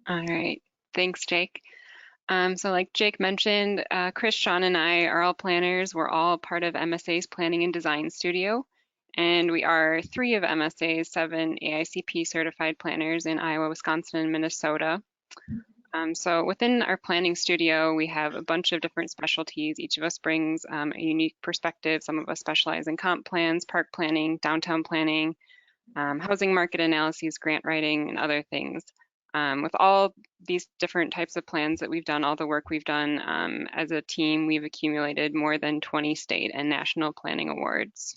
O: all right, thanks, Jake. So like Jake mentioned, Chris, Sean, and I are all planners. We're all part of MSA's Planning and Design Studio, and we are 3 of MSA's 7 AICP certified planners in Iowa, Wisconsin, and Minnesota. So within our planning studio, we have a bunch of different specialties. Each of us brings a unique perspective. Some of us specialize in comp plans, park planning, downtown planning, housing market analyses, grant writing, and other things. With all these different types of plans that we've done, all the work we've done as a team, we've accumulated more than 20 state and national planning awards.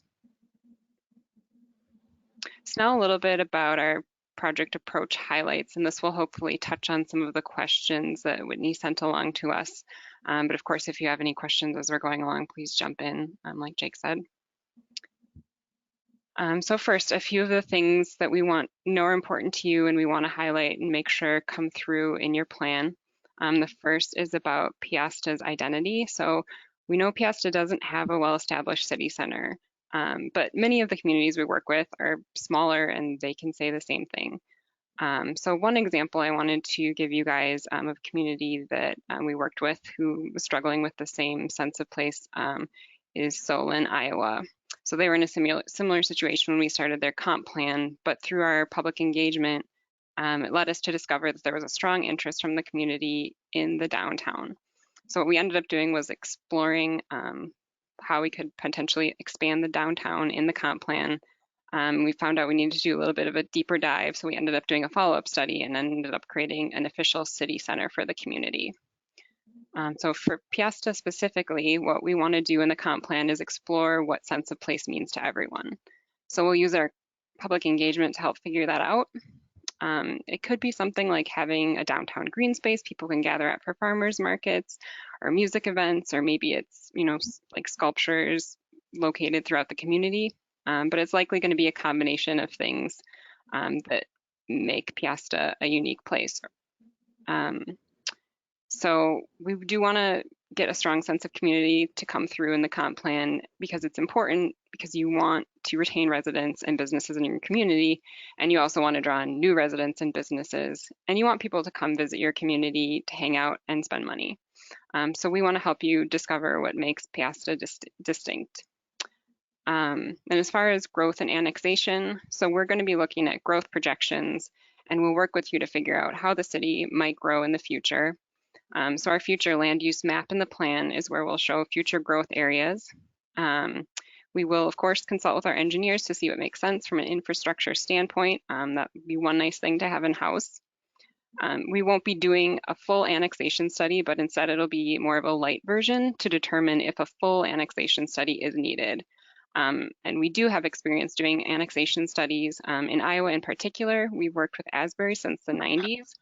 O: So now a little bit about our project approach highlights, and this will hopefully touch on some of the questions that Whitney sent along to us. But of course, if you have any questions as we're going along, please jump in, like Jake said. So first, a few of the things that we know are important to you and we want to highlight and make sure come through in your plan. The first is about Peosta's identity. So we know Peosta doesn't have a well-established city center, but many of the communities we work with are smaller and they can say the same thing. So one example I wanted to give you guys of a community that we worked with who was struggling with the same sense of place is Solon, Iowa. So they were in a similar situation when we started their comp plan, but through our public engagement, it led us to discover that there was a strong interest from the community in the downtown. So what we ended up doing was exploring how we could potentially expand the downtown in the comp plan. We found out we needed to do a little bit of a deeper dive, so we ended up doing a follow-up study and ended up creating an official city center for the community. So for Peosta specifically, what we want to do in the comp plan is explore what sense of place means to everyone. So we'll use our public engagement to help figure that out. It could be something like having a downtown green space people can gather at for farmers markets or music events, or maybe it's, like sculptures located throughout the community. But it's likely going to be a combination of things that make Peosta a unique place. So we do want to get a strong sense of community to come through in the comp plan because it's important, because you want to retain residents and businesses in your community, and you also want to draw in new residents and businesses, and you want people to come visit your community to hang out and spend money. So we want to help you discover what makes Peosta distinct. And as far as growth and annexation, so we're going to be looking at growth projections, and we'll work with you to figure out how the city might grow in the future. So our future land use map in the plan is where we'll show future growth areas. We will, of course, consult with our engineers to see what makes sense from an infrastructure standpoint. That would be one nice thing to have in-house. We won't be doing a full annexation study, but instead it'll be more of a light version to determine if a full annexation study is needed. And we do have experience doing annexation studies. In Iowa in particular, we've worked with Asbury since the 90s,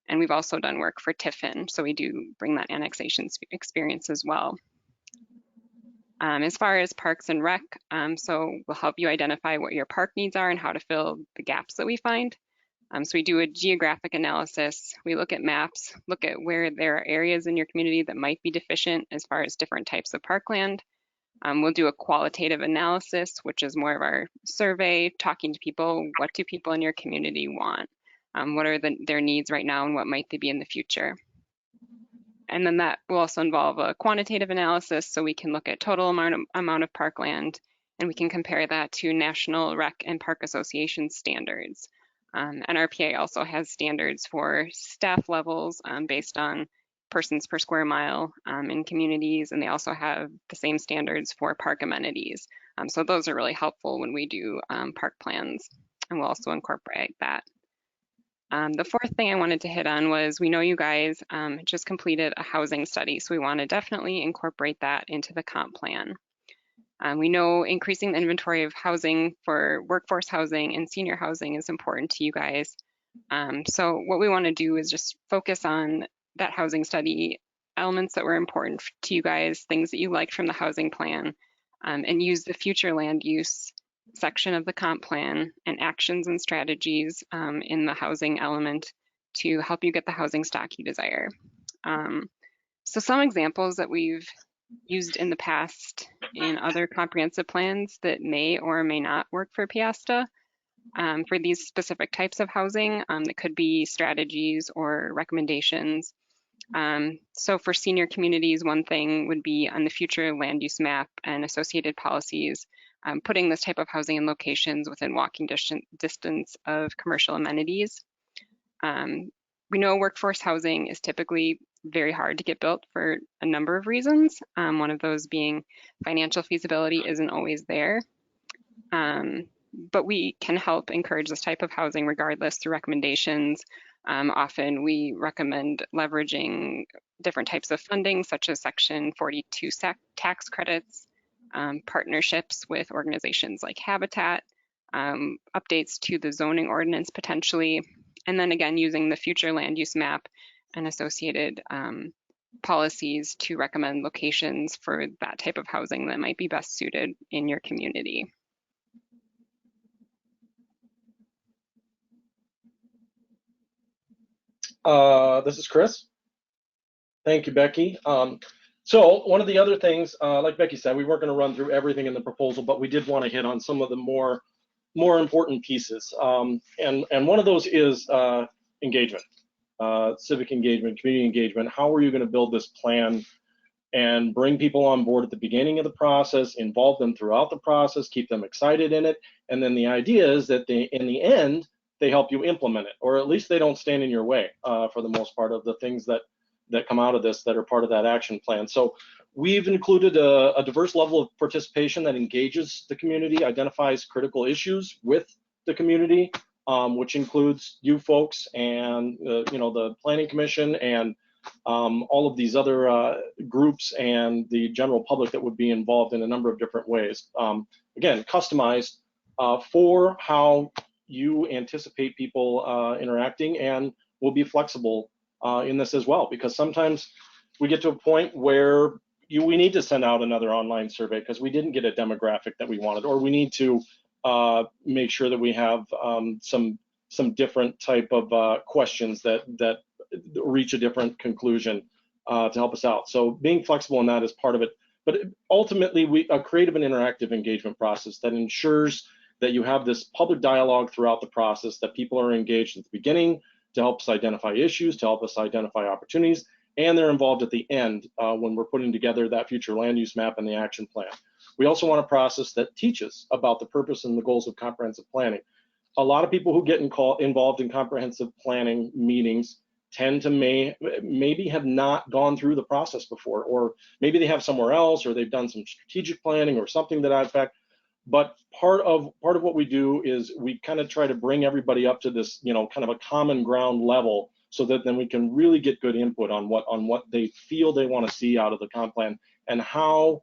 O: and we've also done work for Tiffin, so we do bring that annexation experience as well. As far as Parks and Rec, so we'll help you identify what your park needs are and how to fill the gaps that we find. So we do a geographic analysis. We look at maps, look at where there are areas in your community that might be deficient as far as different types of parkland. We'll do a qualitative analysis, which is more of our survey, talking to people. What do people in your community want? What are their needs right now and what might they be in the future? And then that will also involve a quantitative analysis, so we can look at total amount of parkland, and we can compare that to National Rec and Park Association standards. NRPA also has standards for staff levels based on persons per square mile in communities, and they also have the same standards for park amenities. So those are really helpful when we do park plans, and we'll also incorporate that. The fourth thing I wanted to hit on was we know you guys just completed a housing study, so we want to definitely incorporate that into the comp plan. We know increasing the inventory of housing for workforce housing and senior housing is important to you guys. So what we want to do is just focus on that housing study, elements that were important to you guys, things that you liked from the housing plan, and use the future land use section of the comp plan and actions and strategies in the housing element to help you get the housing stock you desire. So some examples that we've used in the past in other comprehensive plans that may or may not work for Peosta for these specific types of housing, that could be strategies or recommendations. So for senior communities, one thing would be on the future land use map and associated policies, putting this type of housing in locations within walking distance of commercial amenities. We know workforce housing is typically very hard to get built for a number of reasons. One of those being financial feasibility isn't always there. But we can help encourage this type of housing regardless through recommendations. Often we recommend leveraging different types of funding, such as Section 42 tax credits, partnerships with organizations like Habitat, updates to the zoning ordinance potentially, and then again using the future land use map and associated policies to recommend locations for that type of housing that might be best suited in your community.
P: This is Chris. Thank you, Becky. So one of the other things, like Becky said, we weren't going to run through everything in the proposal, but we did want to hit on some of the more important pieces. And one of those is engagement, civic engagement, community engagement. How are you going to build this plan and bring people on board at the beginning of the process, involve them throughout the process, keep them excited in it, and then the idea is that in the end, they help you implement it, or at least they don't stand in your way for the most part of the things that come out of this that are part of that action plan. So we've included a diverse level of participation that engages the community, identifies critical issues with the community, which includes you folks and the Planning Commission and all of these other groups and the general public that would be involved in a number of different ways. Again, customized for how you anticipate people interacting, and will be flexible in this as well, because sometimes we get to a point where we need to send out another online survey because we didn't get a demographic that we wanted, or we need to make sure that we have some different type of questions that reach a different conclusion to help us out. So being flexible in that is part of it. But ultimately, a creative and interactive engagement process that ensures that you have this public dialogue throughout the process, that people are engaged at the beginning to help us identify issues, to help us identify opportunities, and they're involved at the end when we're putting together that future land use map and the action plan. We also want a process that teaches about the purpose and the goals of comprehensive planning. A lot of people who get involved in comprehensive planning meetings tend to maybe have not gone through the process before, or maybe they have somewhere else, or they've done some strategic planning or something to that effect. But part of what we do is we kind of try to bring everybody up to this, kind of a common ground level so that then we can really get good input on what they feel they want to see out of the comp plan and how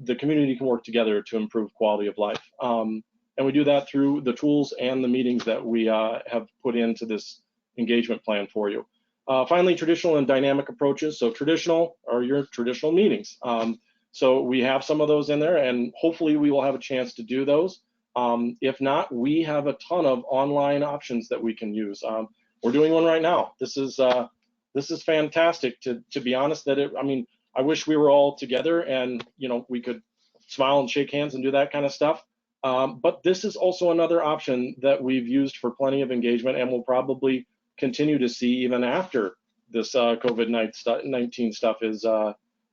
P: the community can work together to improve quality of life. And we do that through the tools and the meetings that we have put into this engagement plan for you. Finally, traditional and dynamic approaches. So traditional are your traditional meetings. So we have some of those in there, and hopefully we will have a chance to do those. If not, we have a ton of online options that we can use. We're doing one right now. This is fantastic. To be honest, I mean, I wish we were all together and we could smile and shake hands and do that kind of stuff. But this is also another option that we've used for plenty of engagement and will probably continue to see even after this COVID-19 stuff is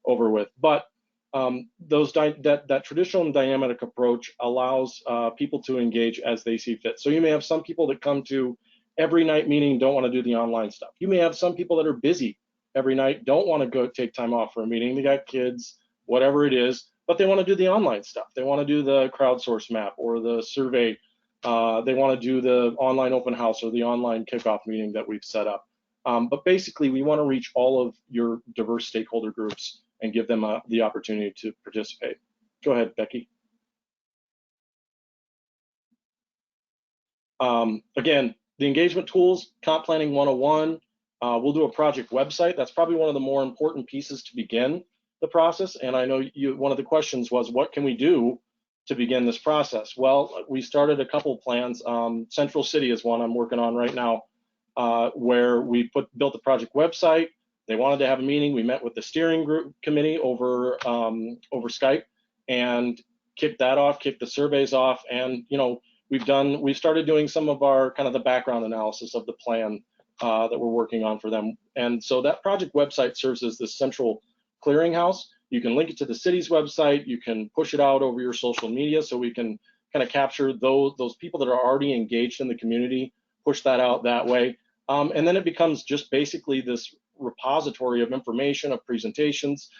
P: over with. But that traditional and dynamic approach allows people to engage as they see fit. So you may have some people that come to every night meeting, don't want to do the online stuff. You may have some people that are busy every night, don't want to go take time off for a meeting. They got kids, whatever it is, but they want to do the online stuff. They want to do the crowdsource map or the survey. They want to do the online open house or the online kickoff meeting that we've set up. But basically, we want to reach all of your diverse stakeholder groups and give them the opportunity to participate. Go ahead, Becky. Again, the engagement tools, Comp Planning 101. We'll do a project website. That's probably one of the more important pieces to begin the process. And I know one of the questions was, what can we do to begin this process? Well, we started a couple plans. Central City is one I'm working on right now, where we built the project website. They wanted to have a meeting. We met with the steering group committee over Skype and kicked that off, kicked the surveys off, and we've started doing some of our kind of the background analysis of the plan that we're working on for them. And so that project website serves as the central clearinghouse. You can link it to the city's website. You can push it out over your social media so we can kind of capture those people that are already engaged in the community, push that out that way. And then it becomes just basically this repository of information, of presentations,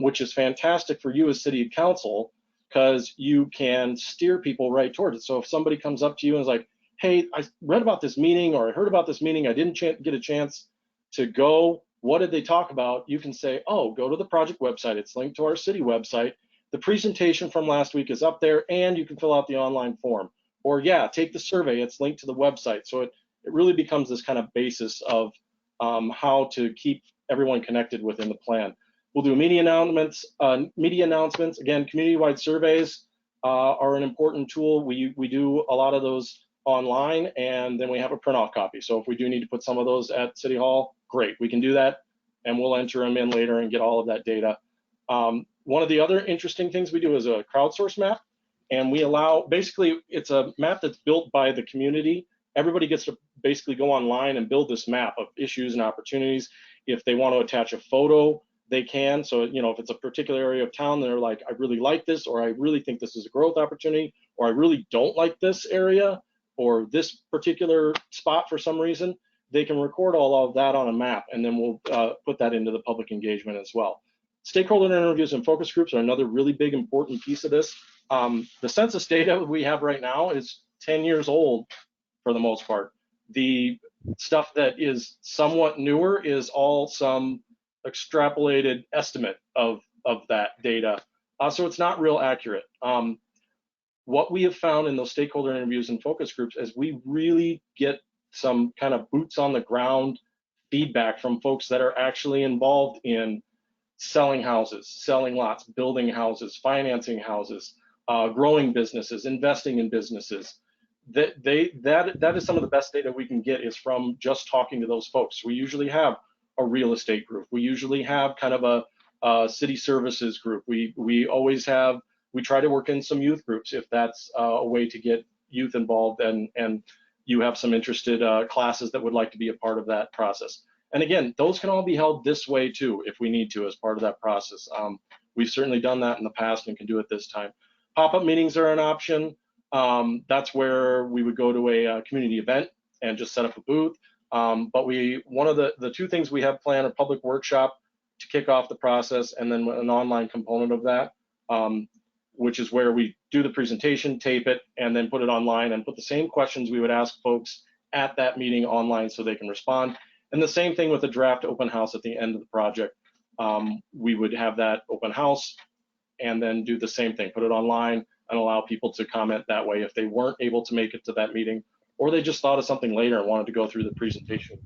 P: which is fantastic for you as city council because you can steer people right towards it. So if somebody comes up to you and is like, hey, I read about this meeting or I heard about this meeting, I didn't get a chance to go, what did they talk about? You can say, oh, go to the project website. It's linked to our city website. The presentation from last week is up there and you can fill out the online form. Or yeah, take the survey, it's linked to the website. So it really becomes this kind of basis of how to keep everyone connected within the plan. We'll do media announcements. Again, community-wide surveys are an important tool. We do a lot of those online, and then we have a printout copy. So if we do need to put some of those at City Hall, great, we can do that, and we'll enter them in later and get all of that data. One of the other interesting things we do is a crowdsource map, and we allow, basically, it's a map that's built by the community. Everybody gets to basically go online and build this map of issues and opportunities. If they want to attach a photo, they can. So, if it's a particular area of town, they're like, I really like this, or I really think this is a growth opportunity, or I really don't like this area, or this particular spot for some reason, they can record all of that on a map, and then we'll put that into the public engagement as well. Stakeholder interviews and focus groups are another really big, important piece of this. The census data we have right now is 10 years old for the most part. The stuff that is somewhat newer is all some extrapolated estimate of that data. So it's not real accurate. What we have found in those stakeholder interviews and focus groups is we really get some kind of boots on the ground feedback from folks that are actually involved in selling houses, selling lots, building houses, financing houses, growing businesses, investing in businesses. That is some of the best data we can get is from just talking to those folks. We usually have a real estate group. We usually have kind of a city services group. We always have, we try to work in some youth groups if that's a way to get youth involved and you have some interested classes that would like to be a part of that process. And again, those can all be held this way too if we need to as part of that process. We've certainly done that in the past and can do it this time. Pop-up meetings are an option. That's where we would go to a community event and just set up a booth. But one of the two things we have planned, a public workshop to kick off the process, and then an online component of that, which is where we do the presentation, tape it, and then put it online and put the same questions we would ask folks at that meeting online so they can respond. And the same thing with the draft open house at the end of the project. We would have that open house and then do the same thing, put it online and allow people to comment that way if they weren't able to make it to that meeting, or they just thought of something later and wanted to go through the presentation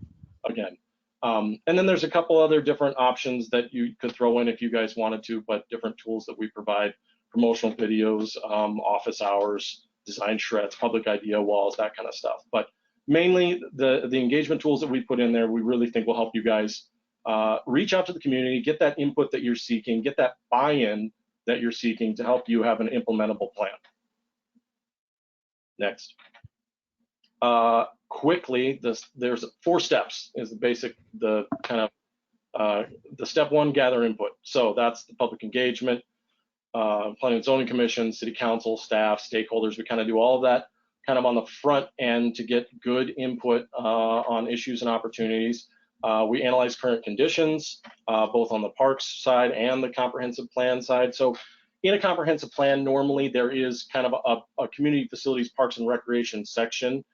P: again. And then there's a couple other different options that you could throw in if you guys wanted to, but different tools that we provide: promotional videos, office hours, design shreds, public idea walls, that kind of stuff. But mainly the engagement tools that we put in there, we really think will help you guys reach out to the community, get that input that you're seeking, get that buy-in that you're seeking to help you have an implementable plan. Next. Quickly, there's 4 steps is the basic, the step 1, gather input. So that's the public engagement, Planning and Zoning Commission, City Council, staff, stakeholders. We kind of do all of that kind of on the front end to get good input on issues and opportunities. We analyze current conditions, both on the parks side and the comprehensive plan side. So in a comprehensive plan, normally there is kind of a community facilities, parks and recreation section.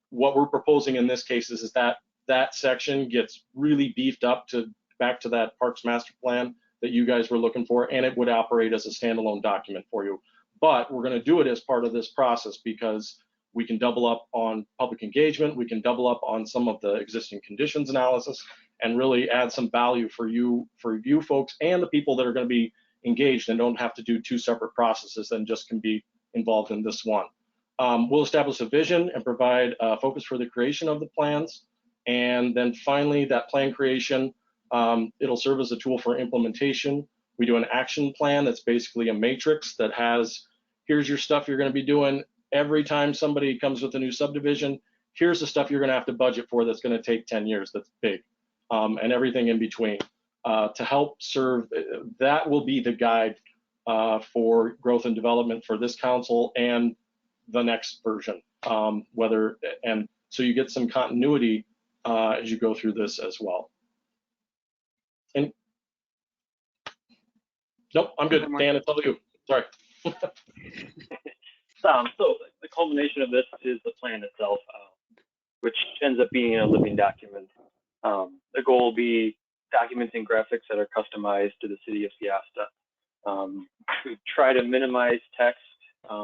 P: What we're proposing in this case is that that section gets really beefed up to back to that parks master plan that you guys were looking for, and it would operate as a standalone document for you. But we're going to do it as part of this process because we can double up on public engagement, we can double up on some of the existing conditions analysis, and really add some value for you folks and the people that are going to be engaged and don't have to do 2 separate processes and just can be involved in this one. We'll establish a vision and provide a focus for the creation of the plans. And then finally, that plan creation, it'll serve as a tool for implementation. We do an action plan that's basically a matrix that has, here's your stuff you're going to be doing every time somebody comes with a new subdivision. Here's the stuff you're going to have to budget for that's going to take 10 years, that's big, and everything in between. To help serve, that will be the guide for growth and development for this council and the next version, and so you get some continuity as you go through this as well. And nope, I'm good. Dan, it's all you. Sorry.
Q: So the culmination of this is the plan itself, which ends up being a living document. The goal will be documenting graphics that are customized to the city of Peosta. We try to minimize text,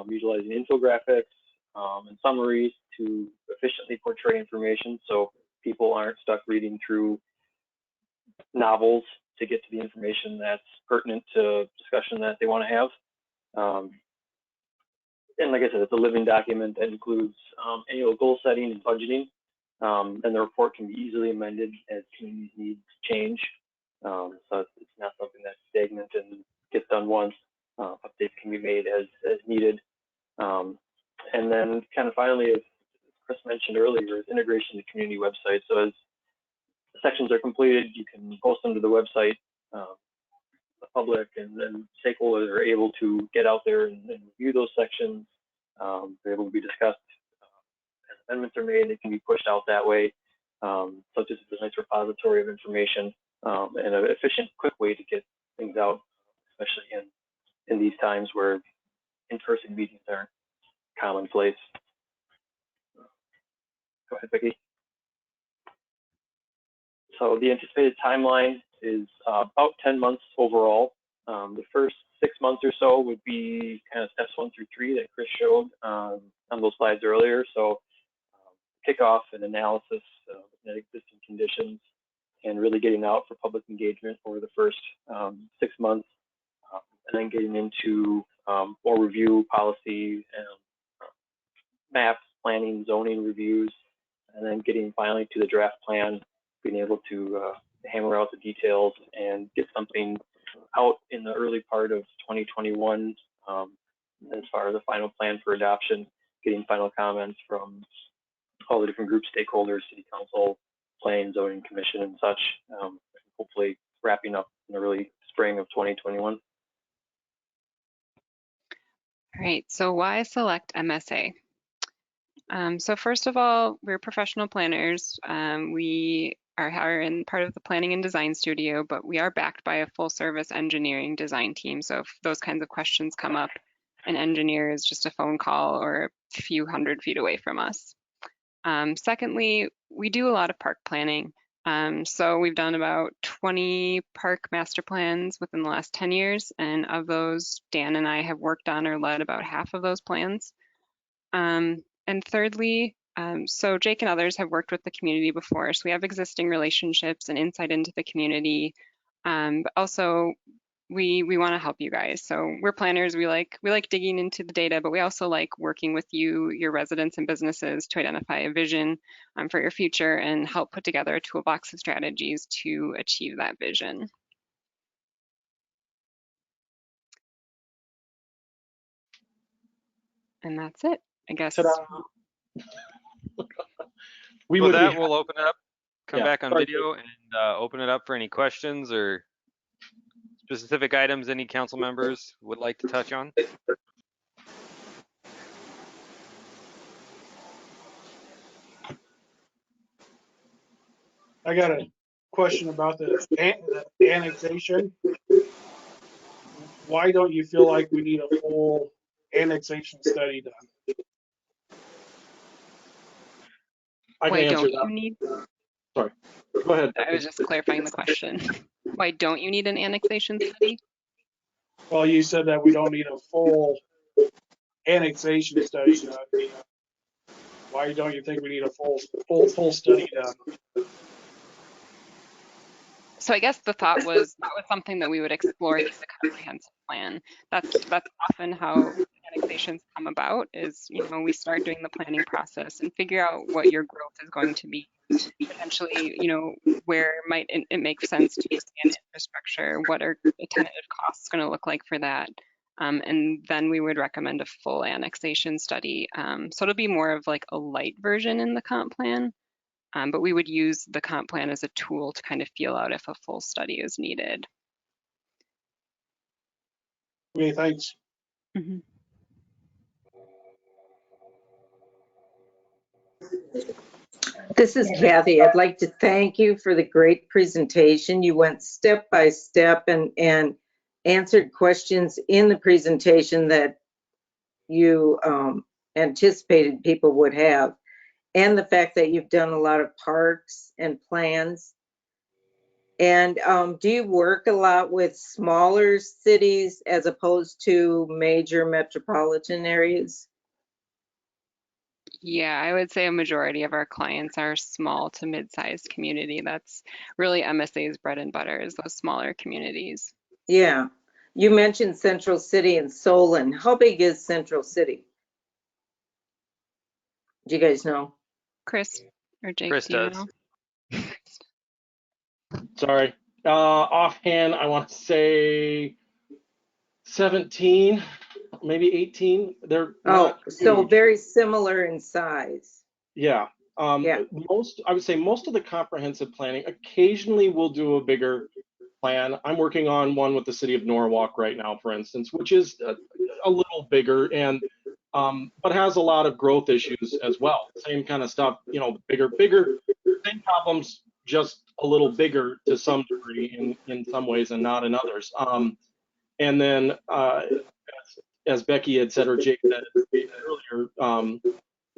Q: utilizing infographics and summaries to efficiently portray information so people aren't stuck reading through novels to get to the information that's pertinent to discussion that they want to have. And like I said, it's a living document that includes annual goal setting and budgeting, and the report can be easily amended as community needs change. So it's not something that's stagnant and gets done once. Updates can be made as needed. And then kind of finally, as Chris mentioned earlier, is integration to the community website. So as the sections are completed, you can post them to the website. The public and stakeholders are able to get out there and review those sections. They're able to be discussed as amendments are made. They can be pushed out that way. So just a nice repository of information and an efficient, quick way to get things out, especially in these times where in-person meetings aren't commonplace. Go ahead, Vicki. So the anticipated timeline is about 10 months overall. The first 6 months or so would be kind of steps 1 through 3 that Chris showed on those slides earlier. So kickoff and analysis of existing conditions and really getting out for public engagement over the first 6 months, and then getting into more review policy, maps, planning, zoning reviews, and then getting finally to the draft plan, being able to hammer out the details and get something out in the early part of 2021 as far as the final plan for adoption, getting final comments from all the different group stakeholders, city council, planning, zoning commission, and such, hopefully wrapping up in the early spring of 2021.
O: All right, so why select MSA? So first of all, we're professional planners. We are in part of the planning and design studio, but we are backed by a full service engineering design team. So if those kinds of questions come up, an engineer is just a phone call or a few hundred feet away from us. Secondly, we do a lot of park planning. So we've done about 20 park master plans within the last 10 years, and of those, Dan and I have worked on or led about half of those plans. And thirdly, so Jake and others have worked with the community before, so we have existing relationships and insight into the community. But also, we want to help you guys. So we're planners. We like digging into the data, but we also like working with you, your residents and businesses, to identify a vision for your future and help put together a toolbox of strategies to achieve that vision. And that's it, I guess.
P: Ta-da. We
L: With
P: would
L: that,
P: be
L: we'll open it up, come
P: Yeah,
L: back on
P: sorry,
L: video, and open it up for any questions or specific items any council members would like to touch on.
C: I got a question about the annexation. Why don't you feel like we need a full annexation study done?
P: I can
O: Why
P: answer
O: don't you
P: that.
O: need?
P: Sorry. Go ahead.
O: I was just clarifying the question. Why don't you need an annexation study?
C: Well, you said that we don't need a full annexation study done. Why don't you think we need a full study done?
O: So I guess the thought was that was something that we would explore through the comprehensive plan. That's often how annexations come about, is, you know, we start doing the planning process and figure out what your growth is going to be. Potentially, you know, where might it make sense to expand infrastructure? What are the tentative costs going to look like for that? And then we would recommend a full annexation study. So it'll be more of like a light version in the comp plan. But we would use the comp plan as a tool to kind of feel out if a full study is needed.
C: Okay, thanks.
O: Mm-hmm.
E: This is Kathy. I'd like to thank you for the great presentation. You went step by step and answered questions in the presentation that you anticipated people would have. And the fact that you've done a lot of parks and plans. And do you work a lot with smaller cities as opposed to major metropolitan areas?
O: Yeah, I would say a majority of our clients are small to mid-sized community. That's really MSA's bread and butter, is those smaller communities.
E: Yeah. You mentioned Central City and Solon. How big is Central City? Do you guys know?
O: Chris or Jake,
L: Chris
O: do you
L: does.
O: know?
P: Sorry. Offhand, I want to say 17, maybe 18. They're not
E: so
P: huge.
E: very similar in size.
P: Yeah.
E: Yeah.
P: I would say most of the comprehensive planning, occasionally we'll do a bigger plan. I'm working on one with the city of Norwalk right now, for instance, which is a little bigger and but has a lot of growth issues as well. Same kind of stuff, you know, bigger, same problems, just a little bigger to some degree in some ways and not in others. And then as Becky had said, or Jake said earlier,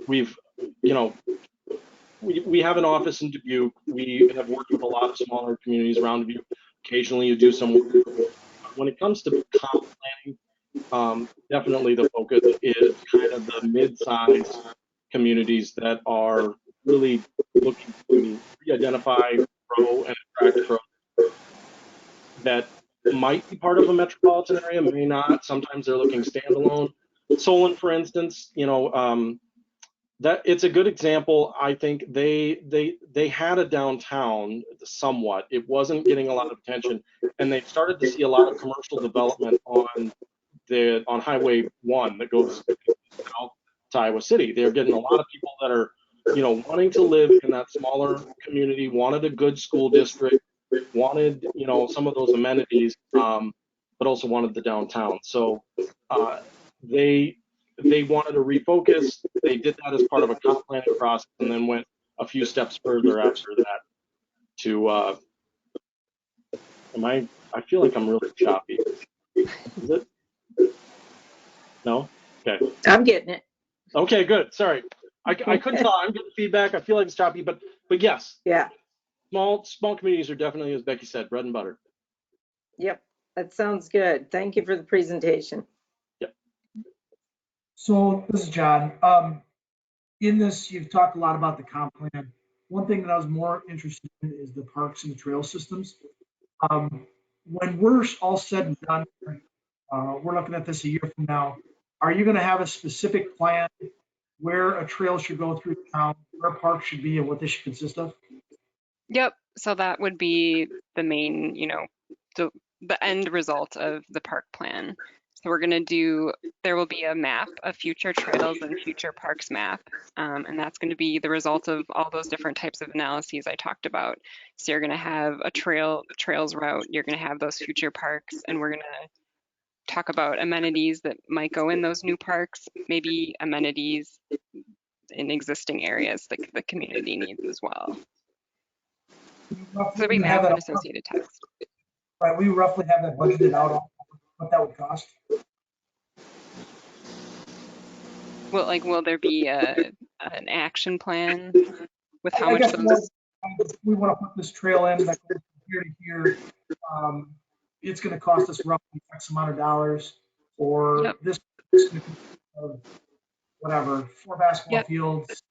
P: we've, you know, we have an office in Dubuque. We have worked with a lot of smaller communities around Dubuque. Occasionally you do some work. When it comes to comp planning, definitely the focus is kind of the mid-sized communities that are really looking to re-identify, grow, and attract growth that might be part of a metropolitan area, may not. Sometimes they're looking standalone. Solon, for instance, you know, that it's a good example. I think they had a downtown somewhat. It wasn't getting a lot of attention, and they started to see a lot of commercial development on Highway 1 that goes south to Iowa City. They're getting a lot of people that are, you know, wanting to live in that smaller community, wanted a good school district, wanted, you know, some of those amenities, but also wanted the downtown. So they wanted to refocus. They did that as part of a comp planning process, and then went a few steps further after that to. I feel like I'm really choppy. Is it? No? Okay.
E: I'm getting it.
P: Okay, good. Sorry. I couldn't tell. I'm getting feedback. I feel like it's choppy, but yes.
E: Yeah.
P: Small communities are definitely, as Becky said, bread and butter.
E: Yep, that sounds good. Thank you for the presentation.
C: So this is John. In this, you've talked a lot about the comp plan. One thing that I was more interested in is the parks and the trail systems. When we're all said and done, we're looking at this a year from now. Are you going to have a specific plan where a trail should go through town, where a park should be, and what they should consist of?
O: Yep. So that would be the main, the end result of the park plan. So we're going to do, there will be a map of future trails and future parks map. And that's going to be the result of all those different types of analyses I talked about. So you're going to have a trails route, you're going to have those future parks, and we're going to talk about amenities that might go in those new parks, maybe amenities in existing areas that the community needs as well. So there'll be map and associated text.
C: Right, we roughly have that budgeted out on what that would cost.
O: Well, like, will there be an action plan with how much those?
C: We want to put this trail in that goes from here to here. It's going to cost us roughly X amount of dollars, or this whatever, 4 basketball fields.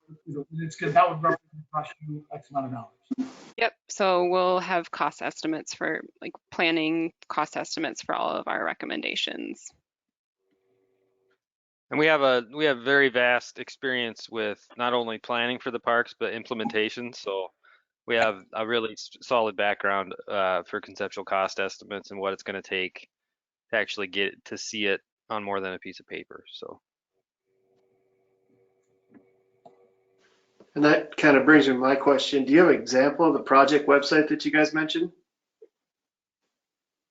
C: It's good. That would roughly cost you X amount of dollars.
O: Yep. So we'll have cost estimates for like planning cost estimates for all of our recommendations.
L: And we have very vast experience with not only planning for the parks, but implementation. So we have a really solid background for conceptual cost estimates and what it's going to take to actually get to see it on more than a piece of paper. So.
D: And that kind of brings me to my question. Do you have an example of the project website that you guys mentioned?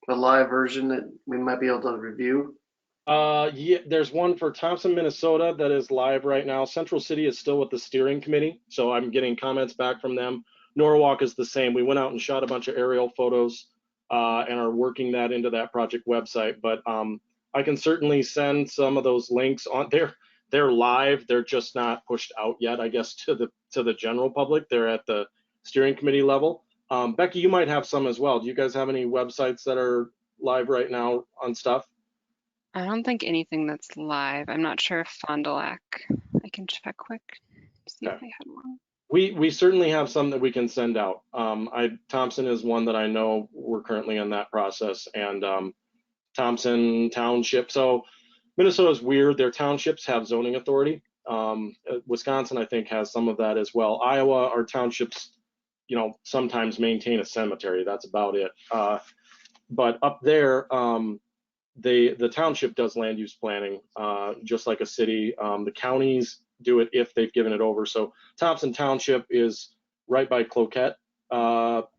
D: A live version that we might be able to review?
P: Yeah, there's one for Thompson, Minnesota that is live right now. Central City is still with the steering committee, so I'm getting comments back from them. Norwalk is the same. We went out and shot a bunch of aerial photos and are working that into that project website. But I can certainly send some of those links on there. They're live. They're just not pushed out yet, I guess, to the general public. They're at the steering committee level. Becky, you might have some as well. Do you guys have any websites that are live right now on stuff?
O: I don't think anything that's live. I'm not sure if Fond du Lac. I can check quick, see if they had one.
P: We certainly have some that we can send out. Thompson is one that I know we're currently in that process, and Thompson Township. So Minnesota's weird. Their townships have zoning authority. Wisconsin, I think, has some of that as well. Iowa, our townships, sometimes maintain a cemetery. That's about it. But up there, the township does land use planning, just like a city. The counties do it if they've given it over. So Thompson Township is right by Cloquet, up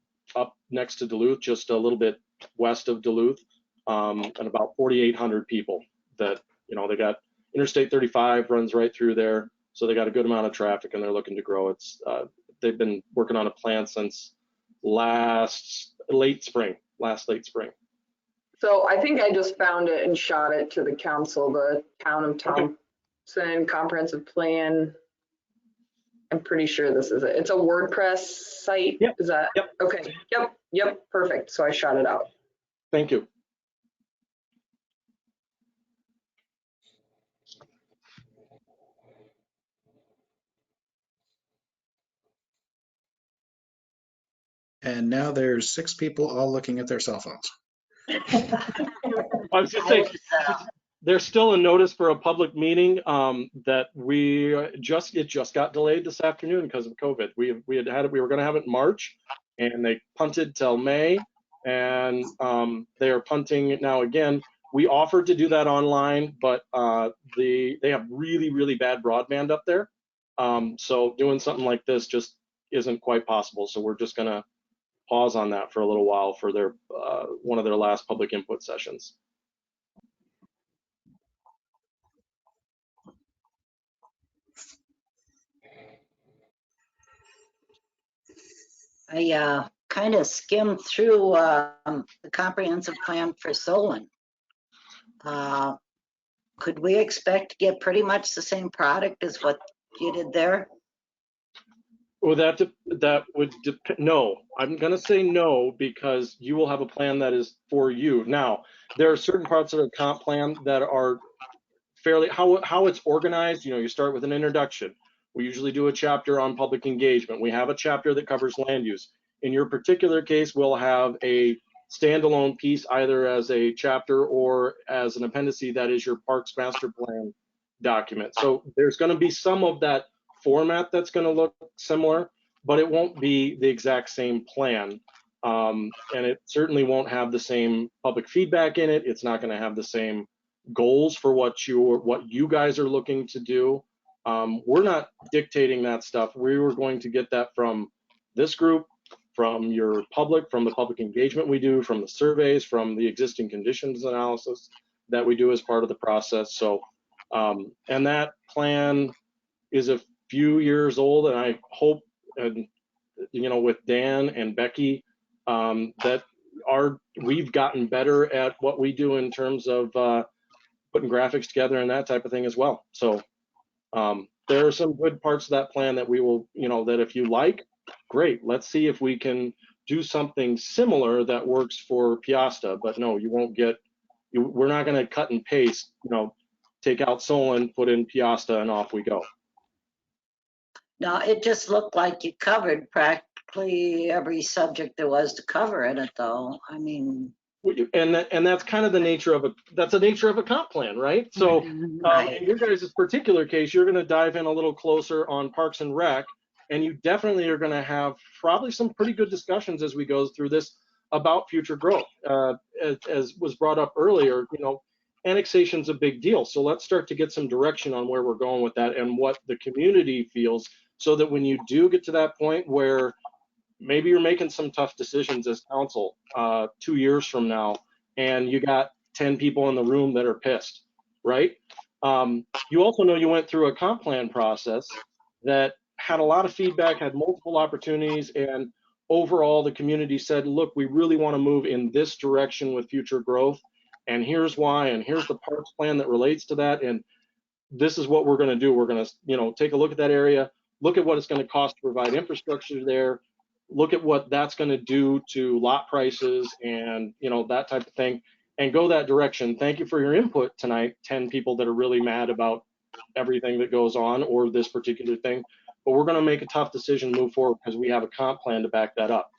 P: next to Duluth, just a little bit west of Duluth, and about 4,800 people that, they got Interstate 35 runs right through there. So they got a good amount of traffic and they're looking to grow. They've been working on a plan since last late spring.
H: So I think I just found it and shot it to the council, the town of Thompson comprehensive plan. I'm pretty sure this is it. It's a WordPress site.
P: Yep.
H: Is that?
P: Yep.
H: Okay. Yep. Perfect. So I shot it out.
P: Thank you.
B: And now there's 6 people all looking at their cell phones.
P: I was just saying, there's still a notice for a public meeting that it just got delayed this afternoon because of COVID. We were going to have it in March, and they punted till May, and they are punting it now again. We offered to do that online, but they have really, really bad broadband up there. So doing something like this just isn't quite possible. So we're just going to pause on that for a little while for their one of their last public input sessions.
J: I kind of skimmed through the comprehensive plan for Solon. Could we expect to get pretty much the same product as what you did there?
P: Well, that would depend. No, I'm going to say no because you will have a plan that is for you. Now, there are certain parts of the comp plan that are fairly how it's organized. You know, you start with an introduction. We usually do a chapter on public engagement. We have a chapter that covers land use. In your particular case, we'll have a standalone piece either as a chapter or as an appendice that is your parks master plan document. So there's going to be some of that format that's going to look similar, but it won't be the exact same plan. And it certainly won't have the same public feedback in it. It's not going to have the same goals for what you guys are looking to do. We're not dictating that stuff. We were going to get that from this group, from your public, from the public engagement we do, from the surveys, from the existing conditions analysis that we do as part of the process. So, and that plan is a few years old, and I hope, you know, with Dan and Becky, that we've gotten better at what we do in terms of putting graphics together and that type of thing as well. So there are some good parts of that plan that we will, you know, that if you like, great. Let's see if we can do something similar that works for Peosta. But no, you won't get. We're not going to cut and paste. You know, take out Solon, put in Peosta, and off we go.
J: No, it just looked like you covered practically every subject there was to cover in it, though. I mean,
P: and that's kind of the nature of a comp plan, right? So in your guys' particular case, you're going to dive in a little closer on Parks and Rec, and you definitely are going to have probably some pretty good discussions as we go through this about future growth. As was brought up earlier, you know, annexation's a big deal. So let's start to get some direction on where we're going with that and what the community feels, so that when you do get to that point where maybe you're making some tough decisions as council 2 years from now, and you got 10 people in the room that are pissed, right? You also know you went through a comp plan process that had a lot of feedback, had multiple opportunities, and overall the community said, look, we really want to move in this direction with future growth, and here's why, and here's the parks plan that relates to that, and this is what we're going to do. We're going to, you know, take a look at that area, look at what it's going to cost to provide infrastructure there, look at what that's going to do to lot prices and, you know, that type of thing, and go that direction. Thank you for your input tonight, 10 people that are really mad about everything that goes on or this particular thing. But we're going to make a tough decision to move forward because we have a comp plan to back that up.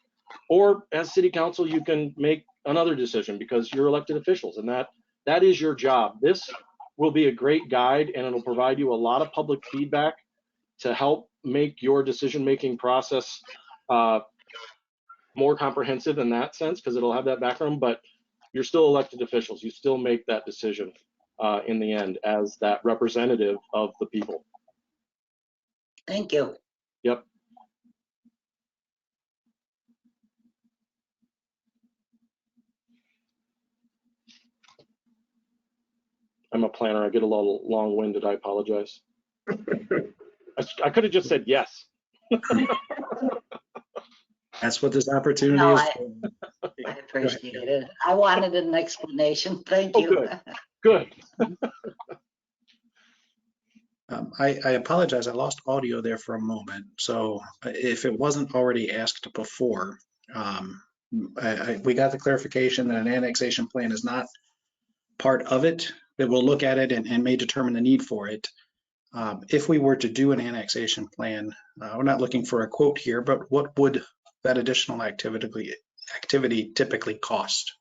P: Or as city council, you can make another decision because you're elected officials, and that is your job. This will be a great guide, and it'll provide you a lot of public feedback to help make your decision-making process more comprehensive in that sense, because it'll have that background, but you're still elected officials. You still make that decision in the end as that representative of the people.
J: Thank you.
P: Yep. I'm a planner. I get a little long-winded. I apologize. I could have just said yes.
B: That's what this opportunity
J: No,
B: is.
J: I appreciate it. I wanted an explanation. Thank you.
P: Good.
B: I apologize. I lost audio there for a moment. So if it wasn't already asked before, we got the clarification that an annexation plan is not part of it, that we'll look at it and may determine the need for it. If we were to do an annexation plan, we're not looking for a quote here, but what would that additional activity typically cost?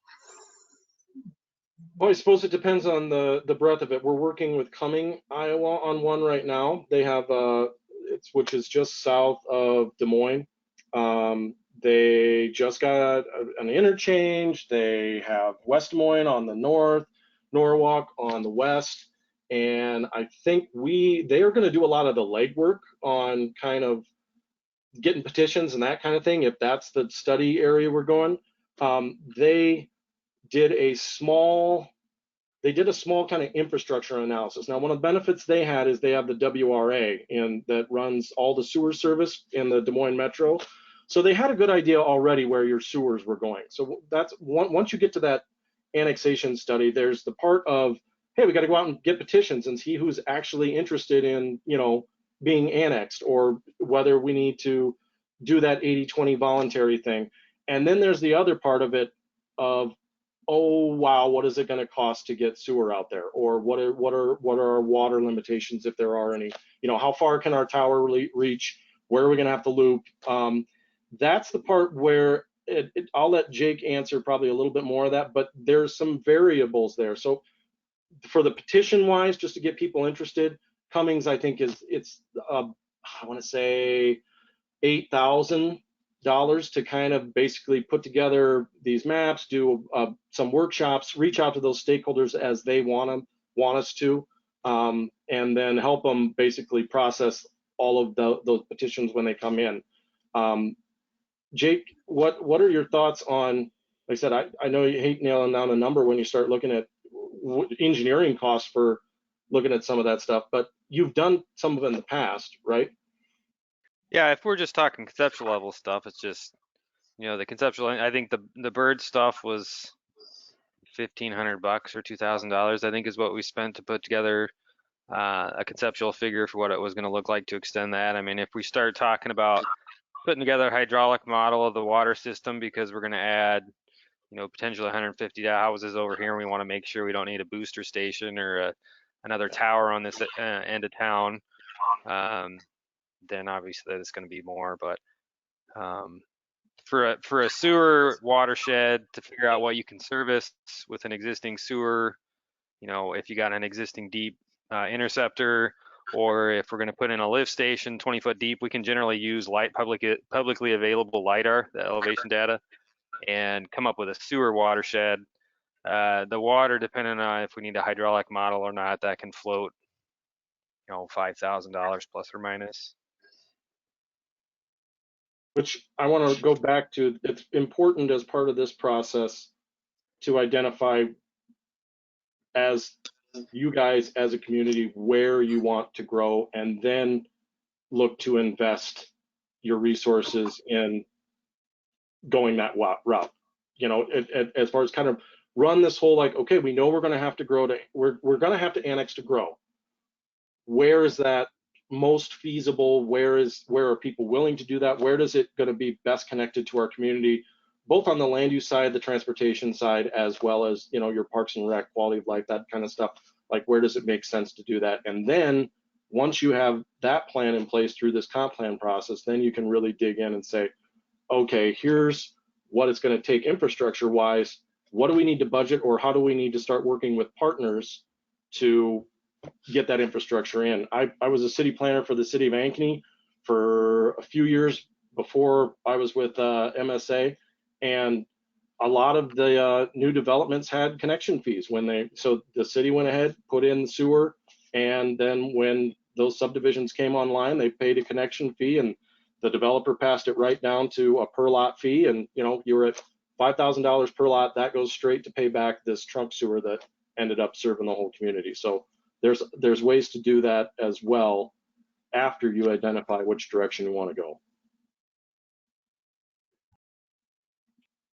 P: Well, I suppose it depends on the breadth of it. We're working with Cumming, Iowa on one right now. They have which is just south of Des Moines. They just got an interchange. They have West Des Moines on the north, Norwalk on the west. And I think they are going to do a lot of the legwork on kind of getting petitions and that kind of thing, if that's the study area we're going. They did a small kind of infrastructure analysis. Now, one of the benefits they had is they have the WRA that runs all the sewer service in the Des Moines Metro. So they had a good idea already where your sewers were going. So that's once you get to that annexation study, there's the part of, hey, we got to go out and get petitions and see who's actually interested in, you know, being annexed, or whether we need to do that 80-20 voluntary thing. And then there's the other part of it of, oh wow, what is it going to cost to get sewer out there, or what are our water limitations, if there are any? You know, how far can our tower reach? Where are we going to have to loop? That's the part where I'll let Jake answer probably a little bit more of that, but there's some variables there. So for the petition wise, just to get people interested, Cummings, I think it's I want to say $8,000 to kind of basically put together these maps, do some workshops, reach out to those stakeholders as they want us to, and then help them basically process all of those petitions when they come in. Jake, what are your thoughts on, like I said, I know you hate nailing down a number when you start looking at engineering costs for looking at some of that stuff, but you've done some of it in the past, right?
L: Yeah, if we're just talking conceptual level stuff, it's just, you know, the conceptual, I think the bird stuff was $1,500 or $2,000, I think is what we spent to put together a conceptual figure for what it was going to look like to extend that. I mean, if we start talking about putting together a hydraulic model of the water system, because we're going to add, you know, potentially 150 houses over here, and we want to make sure we don't need a booster station or another tower on this end of town, then obviously it's going to be more. But for a sewer watershed, to figure out what you can service with an existing sewer, you know, if you got an existing deep interceptor, or if we're going to put in a lift station 20 foot deep, we can generally use publicly available LiDAR, the elevation data, and come up with a sewer watershed. The water, depending on if we need a hydraulic model or not, that can float, you know, $5,000 plus or minus.
P: Which I want to go back to. It's important as part of this process to identify, as you guys as a community, where you want to grow, and then look to invest your resources in going that route. You know, as far as kind of run this whole, like, okay, we know we're going to have to grow we're going to have to annex to grow. Where is that most feasible? Where are people willing to do that? Where does it going to be best connected to our community, both on the land use side, the transportation side, as well as, you know, your parks and rec, quality of life, that kind of stuff? Like, where does it make sense to do that? And then once you have that plan in place through this comp plan process, then you can really dig in and say, okay, here's what it's going to take infrastructure wise. What do we need to budget, or how do we need to start working with partners to get that infrastructure in? I was a city planner for the city of Ankeny for a few years before I was with MSA, and a lot of the new developments had connection fees so the city went ahead, put in sewer, and then when those subdivisions came online, they paid a connection fee, and the developer passed it right down to a per lot fee, and, you know, you're at $5,000 per lot. That goes straight to pay back this trunk sewer that ended up serving the whole community. So there's ways to do that as well after you identify which direction you want to go.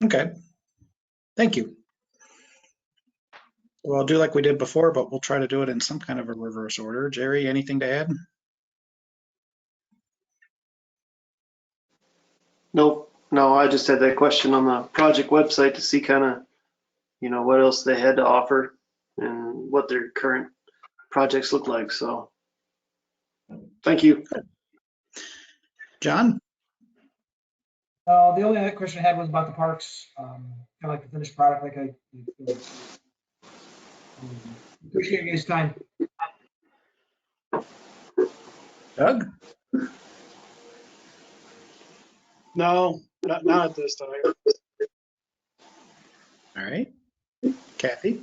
B: Okay, thank you. Well, I'll do like we did before, but we'll try to do it in some kind of a reverse order. Jerry, anything to add?
D: Nope. No, I just had that question on the project website to see kind of, you know, what else they had to offer and what their current projects look like. So thank you.
B: John?
C: The only other question I had was about the parks, kind of like the finished product, like I appreciate you guys' time.
B: Doug?
R: No, not at this time.
B: All right. Kathy?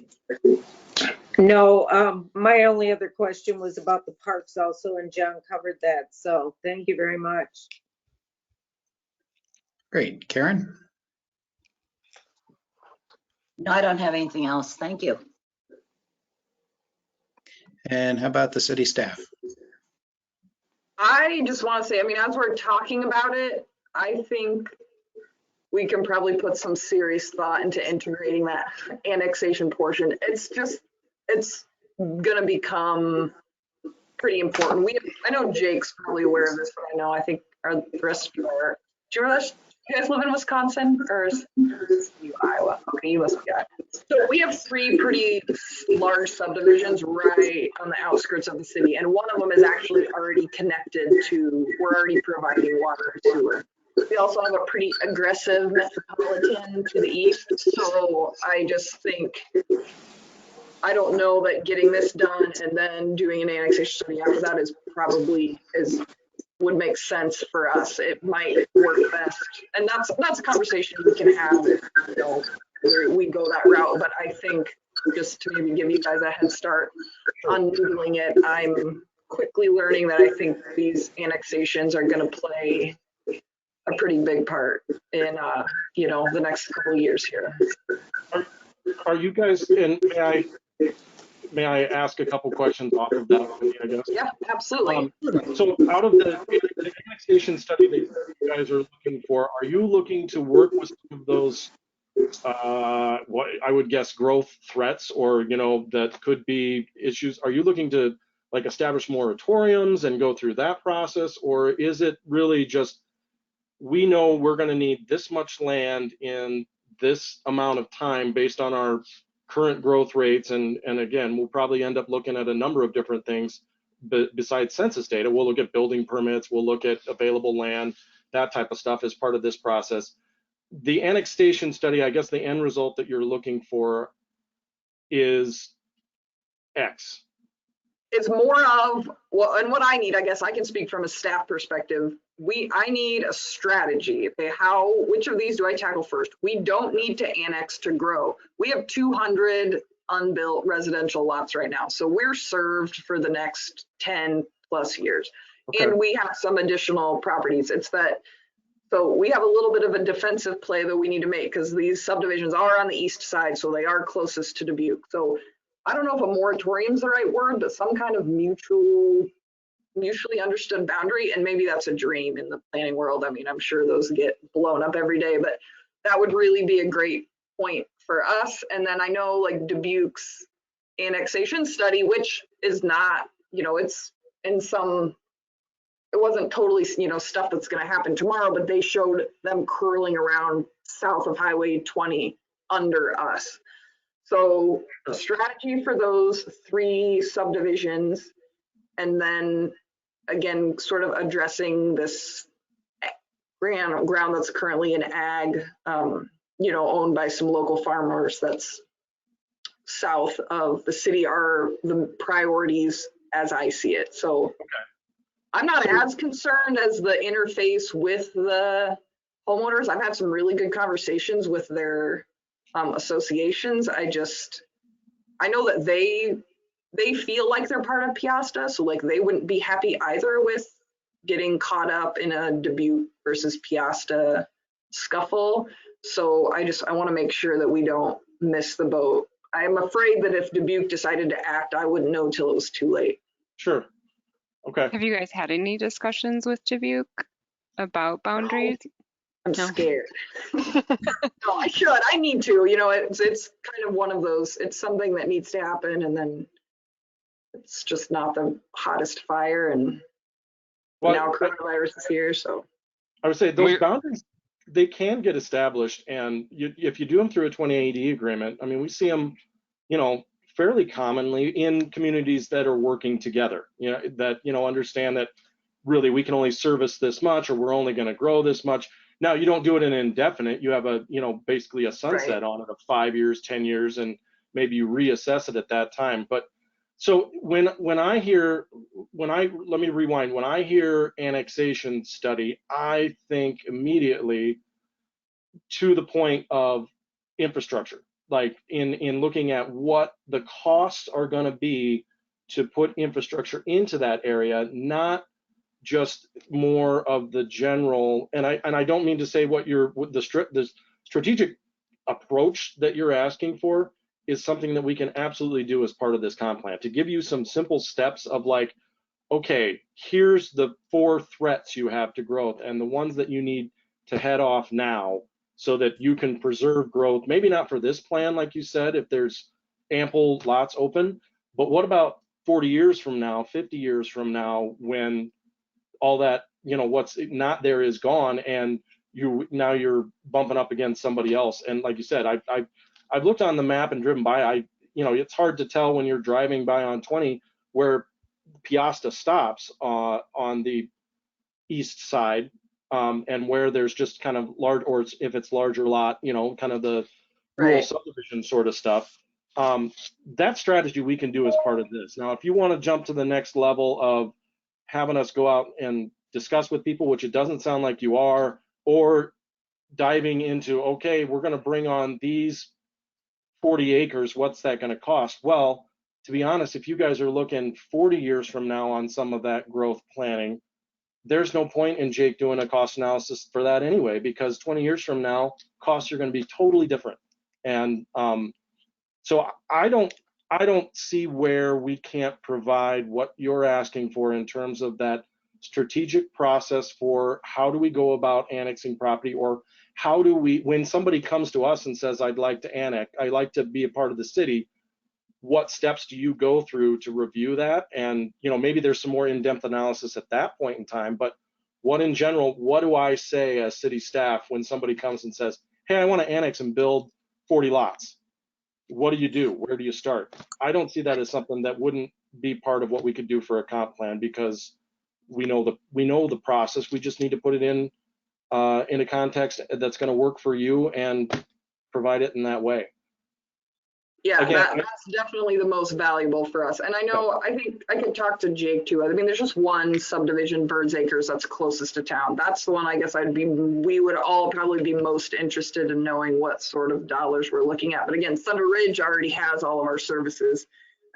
E: No, my only other question was about the parks also, and John covered that. So thank you very much.
B: Great. Karen?
J: No, I don't have anything else. Thank you.
B: And how about the city staff?
H: I just want to say, I mean, as we're talking about it, I think we can probably put some serious thought into integrating that annexation portion. It's going to become pretty important. I know Jake's probably aware of this, but I think the rest of you are. Do you realize you guys live in Wisconsin or is you Iowa? Okay, you must be Iowa. So we have 3 pretty large subdivisions right on the outskirts of the city, and one of them is actually already connected to, we're already providing water and sewer. We also have a pretty aggressive metropolitan to the east, so I just think, I don't know that getting this done and then doing an annexation study after that would make sense for us. It might work best, and that's a conversation we can have if we go that route. But I think just to maybe give you guys a head start on noodling it, I'm quickly learning that I think these annexations are going to play a pretty big part in the next couple of years here.
P: Are you guys, and may I ask a couple questions off of that, I guess?
H: Yeah, absolutely.
P: So out of the annexation study that you guys are looking for, are you looking to work with some of those, what I would guess, growth threats, or, that could be issues? Are you looking to like establish moratoriums and go through that process, or is it really just, we know we're going to need this much land in this amount of time based on our current growth rates, and again, we'll probably end up looking at a number of different things besides census data. We'll look at building permits, we'll look at available land, that type of stuff as part of this process. The annexation study, I guess the end result that you're looking for is X.
H: It's more of, well, and what I need, I guess I can speak from a staff perspective. I need a strategy. Okay, which of these do I tackle first? We don't need to annex to grow. We have 200 unbuilt residential lots right now. So we're served for the next 10 plus years. Okay. And we have some additional properties. So we have a little bit of a defensive play that we need to make because these subdivisions are on the east side, so they are closest to Dubuque. So I don't know if a moratorium is the right word, but some kind of mutually understood boundary, and maybe that's a dream in the planning world. I mean, I'm sure those get blown up every day, but that would really be a great point for us. And then I know like Dubuque's annexation study, which is not, it's in some, it wasn't totally, stuff that's going to happen tomorrow, but they showed them curling around south of Highway 20 under us. So strategy for those 3 subdivisions, and then again, sort of addressing this ground that's currently in ag, owned by some local farmers that's south of the city are the priorities as I see it. So okay. I'm not as concerned as the interface with the homeowners. I've had some really good conversations with their associations. I know that they feel like they're part of Peosta, so like they wouldn't be happy either with getting caught up in a Dubuque versus Peosta scuffle. So I want to make sure that we don't miss the boat. I'm afraid that if Dubuque decided to act, I wouldn't know till it was too late.
P: Sure. Okay.
O: Have you guys had any discussions with Dubuque about boundaries?
H: I'm scared. No, I should. I need to. It's kind of one of those. It's something that needs to happen, and then it's just not the hottest fire. And now coronavirus is here, so
P: I would say those boundaries, they can get established, and if you do them through a 2080 agreement, I mean, we see them, fairly commonly in communities that are working together. That understand that really we can only service this much, or we're only going to grow this much. Now, you don't do it in indefinite. You have basically a sunset on it of 5 years, 10 years, and maybe you reassess it at that time. But so when I hear annexation study, I think immediately to the point of infrastructure, like in looking at what the costs are going to be to put infrastructure into that area, not just more of the general, and I don't mean to say the strategic approach that you're asking for is something that we can absolutely do as part of this comp plan, to give you some simple steps of like, okay, here's the 4 threats you have to growth and the ones that you need to head off now so that you can preserve growth, maybe not for this plan, like you said, if there's ample lots open, but what about 40 years from now, 50 years from now, when all that, what's not there is gone, and you're bumping up against somebody else. And like you said, I've looked on the map and driven by. It's hard to tell when you're driving by on 20 where Peosta stops on the east side, and where there's just kind of large, or if it's larger lot, kind of the rural subdivision sort of stuff. That strategy we can do as part of this. Now, if you want to jump to the next level of having us go out and discuss with people, which it doesn't sound like you are, or diving into, okay, we're going to bring on these 40 acres, what's that going to cost? Well, to be honest, if you guys are looking 40 years from now on some of that growth planning, there's no point in Jake doing a cost analysis for that anyway, because 20 years from now, costs are going to be totally different. And so I don't see where we can't provide what you're asking for in terms of that strategic process for how do we go about annexing property, or how do we, when somebody comes to us and says, I'd like to annex, I'd like to be a part of the city, what steps do you go through to review that? And, maybe there's some more in-depth analysis at that point in time, but what in general, what do I say as city staff when somebody comes and says, hey, I want to annex and build 40 lots? What do you do? Where do you start? I don't see that as something that wouldn't be part of what we could do for a comp plan, because we know the process. We just need to put it in a context that's going to work for you and provide it in that way.
H: Yeah, that's definitely the most valuable for us. And I know, I think I could talk to Jake too. I mean, there's just one subdivision, Birds Acres, that's closest to town. That's the one I guess we would all probably be most interested in knowing what sort of dollars we're looking at. But again, Thunder Ridge already has all of our services.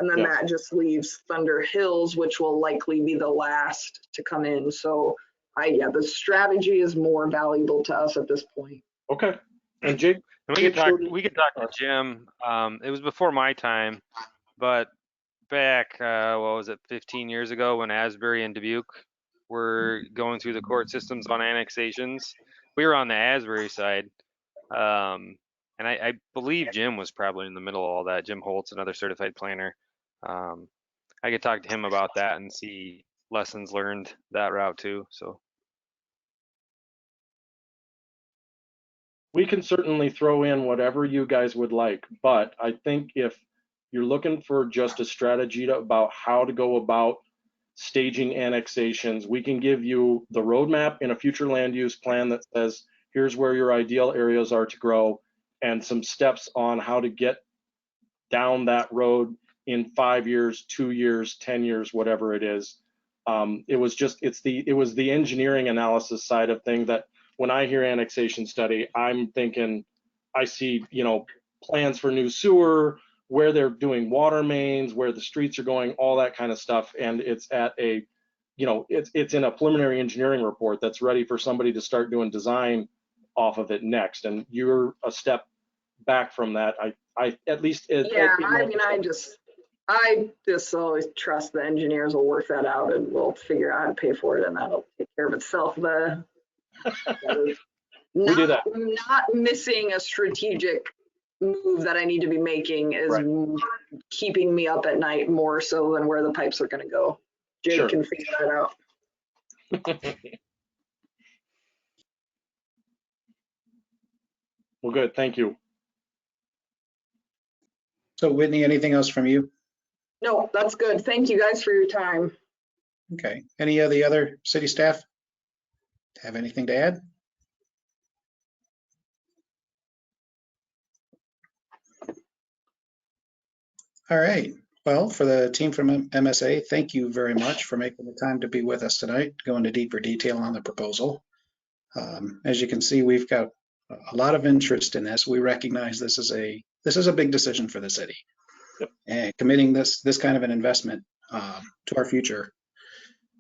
H: And then that just leaves Thunder Hills, which will likely be the last to come in. So the strategy is more valuable to us at this point.
P: Okay. And Jake?
L: We could talk to Jim. It was before my time, but back, 15 years ago, when Asbury and Dubuque were going through the court systems on annexations, we were on the Asbury side. And I believe Jim was probably in the middle of all that. Jim Holtz, another certified planner. I could talk to him about that and see lessons learned that route too. So.
P: We can certainly throw in whatever you guys would like, but I think if you're looking for just a strategy about how to go about staging annexations, we can give you the roadmap in a future land use plan that says, here's where your ideal areas are to grow, and some steps on how to get down that road in 5 years, 2 years, 10 years, whatever it is. It was the engineering analysis side of things that, when I hear annexation study, I'm thinking, I see, plans for new sewer, where they're doing water mains, where the streets are going, all that kind of stuff. And it's at it's in a preliminary engineering report that's ready for somebody to start doing design off of it next. And you're a step back from that. I
H: just always trust the engineers will work that out, and we'll figure out how to pay for it, and that'll take care of itself.
P: We do that.
H: Not missing a strategic move that I need to be making is keeping me up at night more so than where the pipes are going to go. Jake can figure that out.
P: Well, good. Thank you.
B: So Whitney, anything else from you?
H: No, that's good. Thank you guys for your time.
B: Okay. Any of the other city staff have anything to add? All right. Well, for the team from MSA, thank you very much for making the time to be with us tonight, go into deeper detail on the proposal. As you can see, we've got a lot of interest in this. We recognize this is a big decision for the city.
P: Yep.
B: And committing this kind of an investment to our future,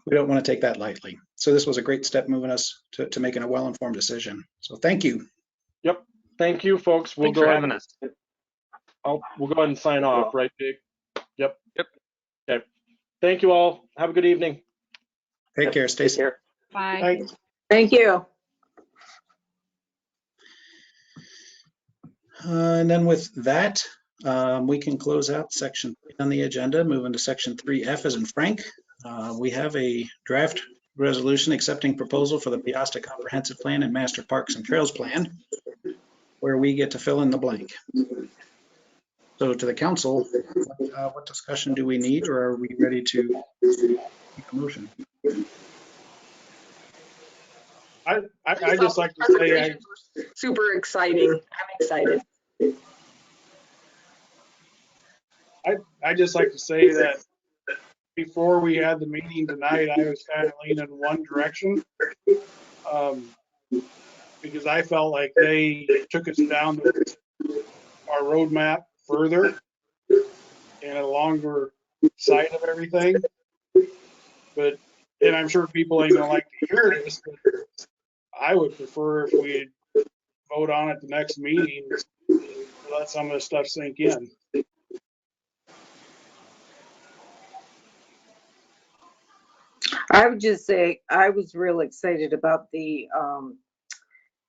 B: we don't want to take that lightly. So this was a great step moving us to making a well-informed decision. So thank you.
P: Yep. Thank you, folks.
L: Thanks for having us.
P: We'll go ahead and sign off, right, Jake? Yep. Okay. Thank you all. Have a good evening.
B: Take care. Stay safe.
O: Bye.
P: Bye.
E: Thank you.
B: And then with that, We can close out section 3 on the agenda, move into section 3F as in Frank. We have a draft resolution accepting proposal for the Peosta Comprehensive Plan and Master Parks and Trails Plan, where we get to fill in the blank. So to the council, what discussion do we need, or are we ready to make a motion?
R: I just like to say,
H: Super exciting. I'm excited.
R: I just like to say that before we had the meeting tonight, I was kind of leaning one direction. Because I felt like they took us down our roadmap further and a longer side of everything. But, and I'm sure people ain't gonna like to hear this, but I would prefer if we vote on it the next meeting, to let some of this stuff sink in.
E: I would just say I was real excited about the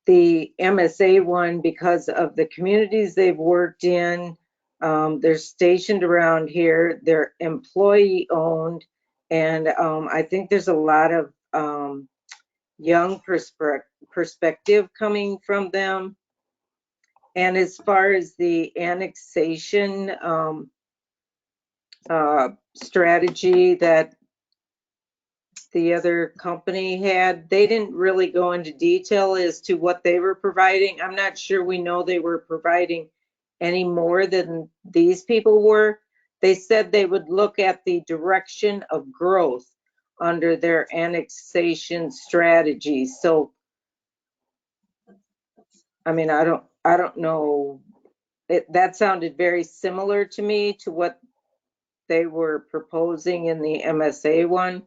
E: MSA one because of the communities they've worked in. They're stationed around here. They're employee owned, and I think there's a lot of young perspective coming from them. And as far as the annexation strategy that the other company had, they didn't really go into detail as to what they were providing. I'm not sure we know they were providing any more than these people were. They said they would look at the direction of growth under their annexation strategy. So, I mean, I don't know. That sounded very similar to me to what they were proposing in the MSA one.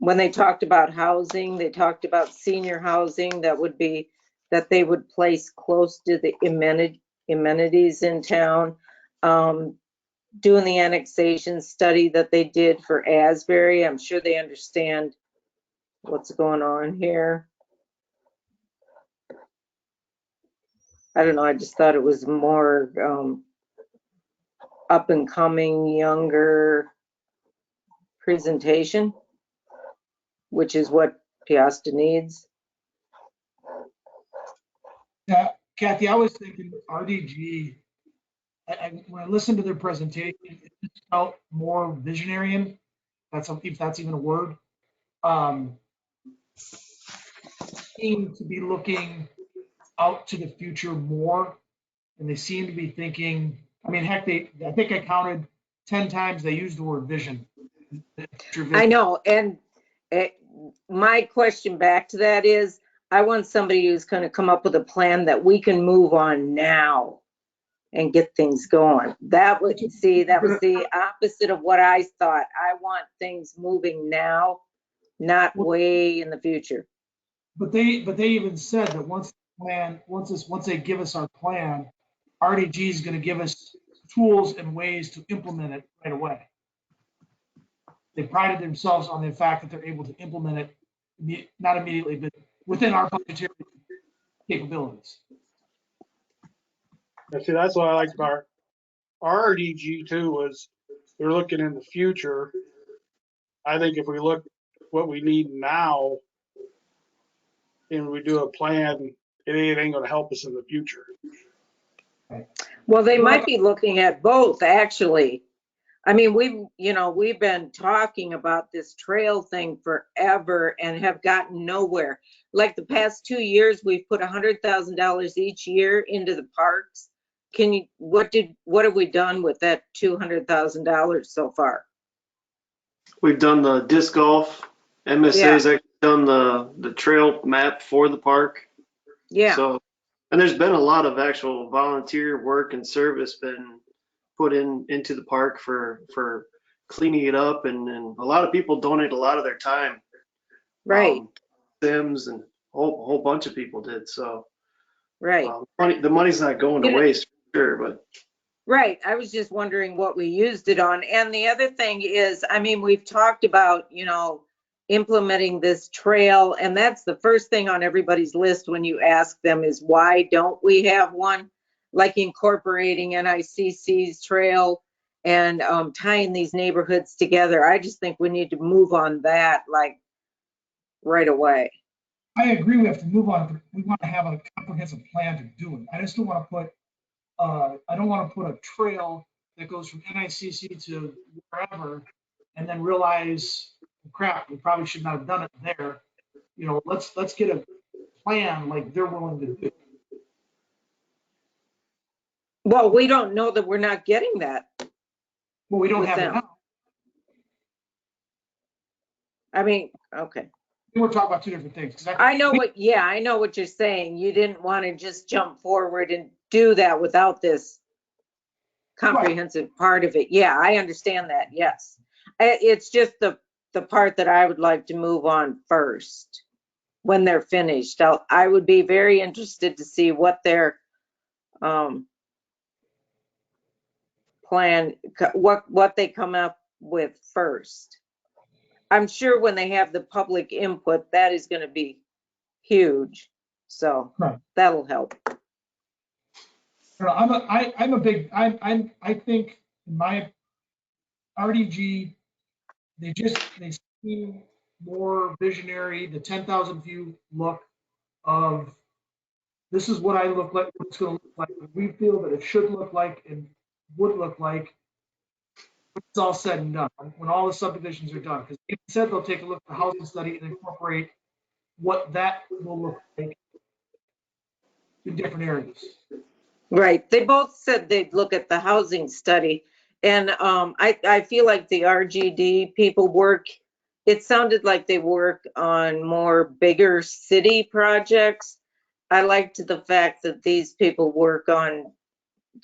E: When they talked about housing, they talked about senior housing that they would place close to the amenities in town. Doing the annexation study that they did for Asbury, I'm sure they understand what's going on here. I don't know, I just thought it was more up and coming, younger presentation, which is what Peosta needs.
C: Yeah, Kathy, I was thinking RDG, when I listened to their presentation, it just felt more visionary. If that's even a word. Seem to be looking out to the future more, and they seem to be thinking, I mean, heck, I think I counted 10 times they used the word vision.
E: I know, and my question back to that is, I want somebody who's going to come up with a plan that we can move on now and get things going. That was the opposite of what I thought. I want things moving now, not way in the future.
C: But they even said that once they give us our plan, RDG is going to give us tools and ways to implement it right away. They prided themselves on the fact that they're able to implement it, not immediately, but within our budgetary capabilities.
R: Yeah, see, that's what I liked about our RDG too, was they're looking in the future. I think if we look what we need now and we do a plan, it ain't going to help us in the future.
E: Well, they might be looking at both, actually. I mean, we've been talking about this trail thing forever and have gotten nowhere. Like the past 2 years, we've put $100,000 each year into the parks. What have we done with that $200,000 so far?
D: We've done the disc golf. MSA's actually done the trail map for the park.
E: Yeah.
D: So, and there's been a lot of actual volunteer work and service been put into the park for cleaning it up, and a lot of people donate a lot of their time.
E: Right.
D: Sims and a whole bunch of people did. So,
E: right.
D: The money's not going to waste, for sure, but.
E: Right. I was just wondering what we used it on. And the other thing is, I mean, we've talked about, implementing this trail, and that's the first thing on everybody's list when you ask them is, why don't we have one? like incorporating NICC's trail and tying these neighborhoods together. I just think we need to move on that like right away.
C: I agree we have to move on, but we want to have a comprehensive plan to do it. I just don't want to put, I don't want to put a trail that goes from NICC to wherever and then realize, crap, we probably should not have done it there. You know, let's get a plan like they're willing to do.
E: Well, we don't know that we're not getting that.
C: Well, we don't
E: with
C: have it
E: them.
C: now.
E: I mean, okay.
C: We're talking about two different things. 'Cause
E: I know what you're saying. You didn't want to just jump forward and do that without this comprehensive part of it. Yeah, I understand that. Yes. It's just the part that I would like to move on first when they're finished. I would be very interested to see what their plan, what they come up with first. I'm sure when they have the public input, that is going to be huge. So that'll help.
C: I think my RDG, they seem more visionary, the 10,000 view look of this is what I look like, what it's going to look like, what we feel that it should look like and would look like when it's all said and done, when all the subdivisions are done. Because they said they'll take a look at the housing study and incorporate what that will look like in different areas.
E: Right. They both said they'd look at the housing study. And I feel like the RGD people it sounded like they work on more bigger city projects. I liked the fact that these people work on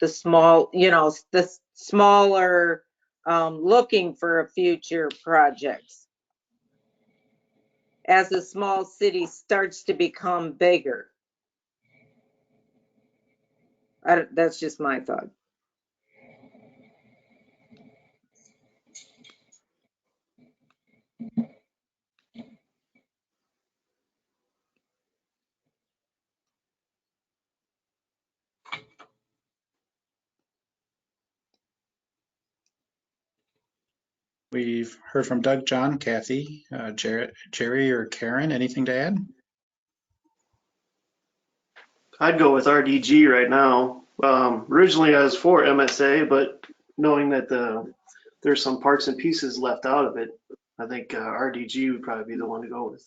E: the small, the smaller, looking for a future projects. As a small city starts to become bigger. That's just my thought.
B: We've heard from Doug, John, Kathy, Jerry or Karen. Anything to add?
D: I'd go with RDG right now. Originally I was for MSA, but knowing that there's some parts and pieces left out of it, I think RDG would probably be the one to go with.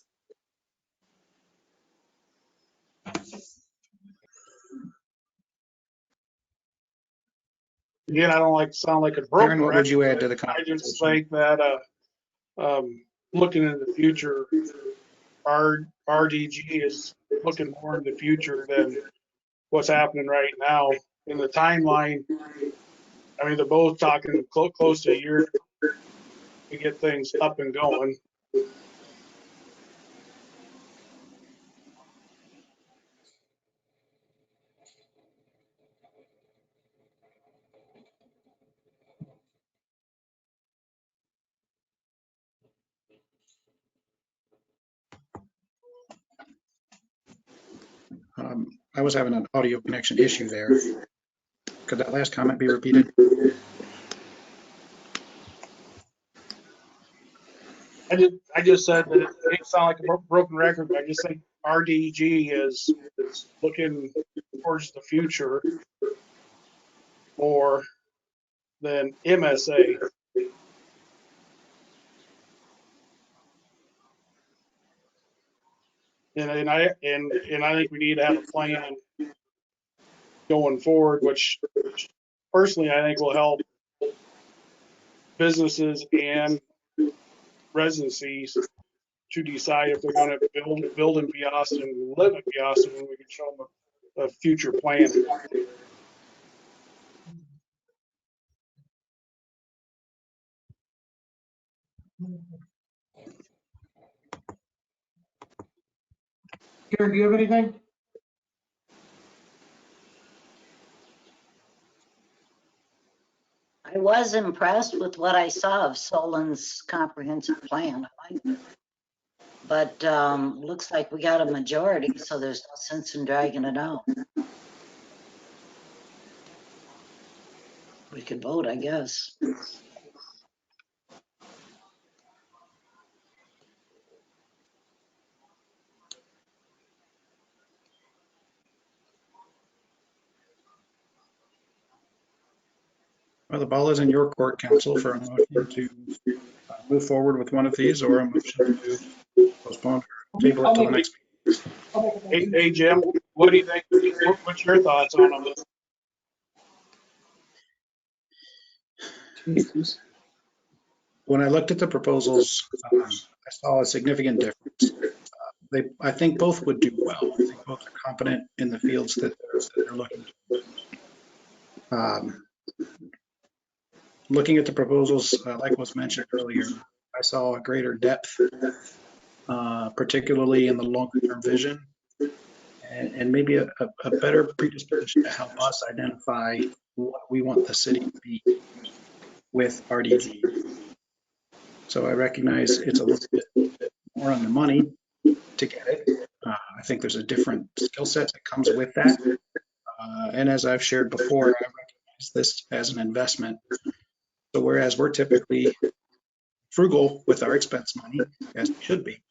R: Again, I don't like to sound like a broken
B: Karen, what would you add to the
R: I
B: conversation?
R: just think that looking in the future, our RDG is looking more in the future than what's happening right now. In the timeline, I mean, they're both talking close to a year to get things up and going.
B: I was having an audio connection issue there. Could that last comment be repeated?
R: I just said that it may sound like a broken record, but I just think RDG is looking towards the future more than MSA. And I think we need to have a plan going forward, which personally I think will help businesses and residencies to decide if they're going to build in Peosta and live in Peosta, and we can show them a future plan.
C: Karen, do you have anything?
J: I was impressed with what I saw of Solon's comprehensive plan. I liked it. But looks like we got a majority, so there's no sense in dragging it out. We could vote, I guess.
B: Well, the ball is in your court, counsel, for a motion to move forward with one of these or a motion to postpone or table it till the next meeting.
R: Hey, Jim, what do you think? What's your thoughts on them?
B: When I looked at the proposals, I saw a significant difference. I think both would do well. I think both are competent in the fields that they're looking to. Looking at the proposals, like was mentioned earlier, I saw a greater depth, particularly in the longer term vision, and maybe a better predisposition to help us identify what we want the city to be with RDG. So I recognize it's a little bit more on the money to get it. I think there's a different skill set that comes with that. And as I've shared before, I recognize this as an investment. So whereas we're typically frugal with our expense money, as we should be,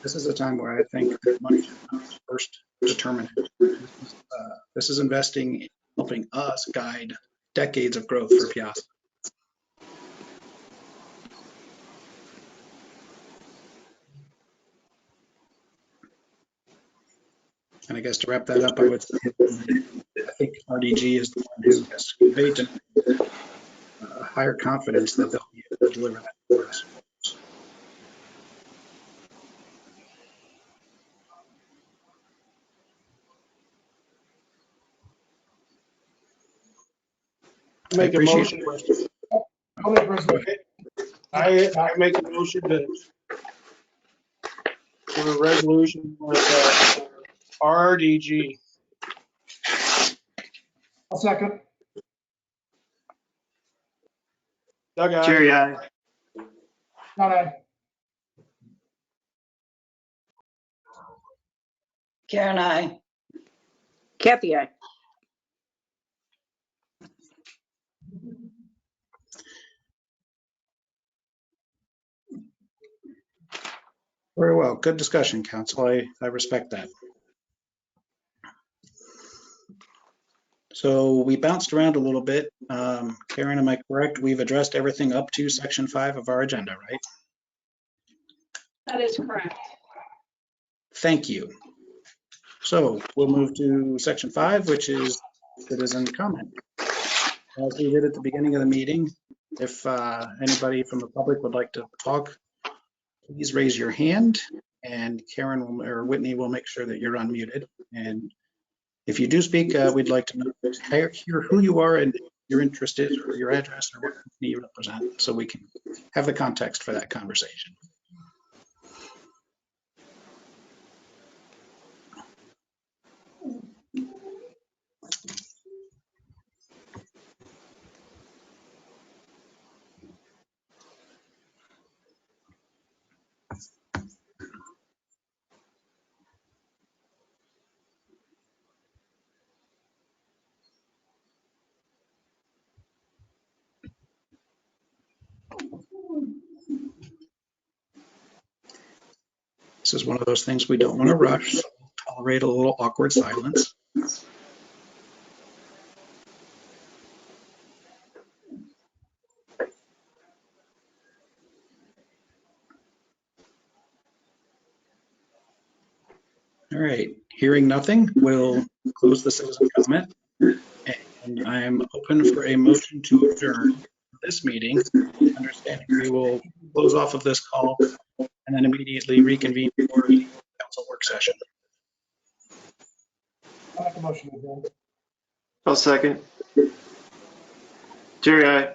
B: this is a time where I think that money should not be first determinant. This is investing in helping us guide decades of growth for Peosta. And I guess to wrap that up, I would say I think RDG is the one who has conveyed to me a higher confidence that they'll be able to deliver that for us.
R: Make a motion. I make a motion to for a resolution with RDG.
C: I'll second.
R: Doug, aye.
D: Jerry, aye.
C: Not aye.
J: Karen, I.
E: Kathy, I.
B: Very well. Good discussion, Council. I respect that. So we bounced around a little bit. Karen, am I correct? We've addressed everything up to section 5 of our agenda, right?
K: That is correct.
B: Thank you. So we'll move to section 5, which is citizen comment. As we did at the beginning of the meeting, if anybody from the public would like to talk, please raise your hand and Karen or Whitney will make sure that you're unmuted. And if you do speak, we'd like to hear who you are and your interest is, or your address, or what company you represent, so we can have the context for that conversation. This is one of those things we don't want to rush, so we'll tolerate a little awkward silence. All right, hearing nothing, we'll close the citizen comment. And I'm open for a motion to adjourn this meeting. Understanding we will close off of this call and then immediately reconvene for the council work session.
C: I'll make a motion to adjourn.
D: I'll second. Jerry, aye.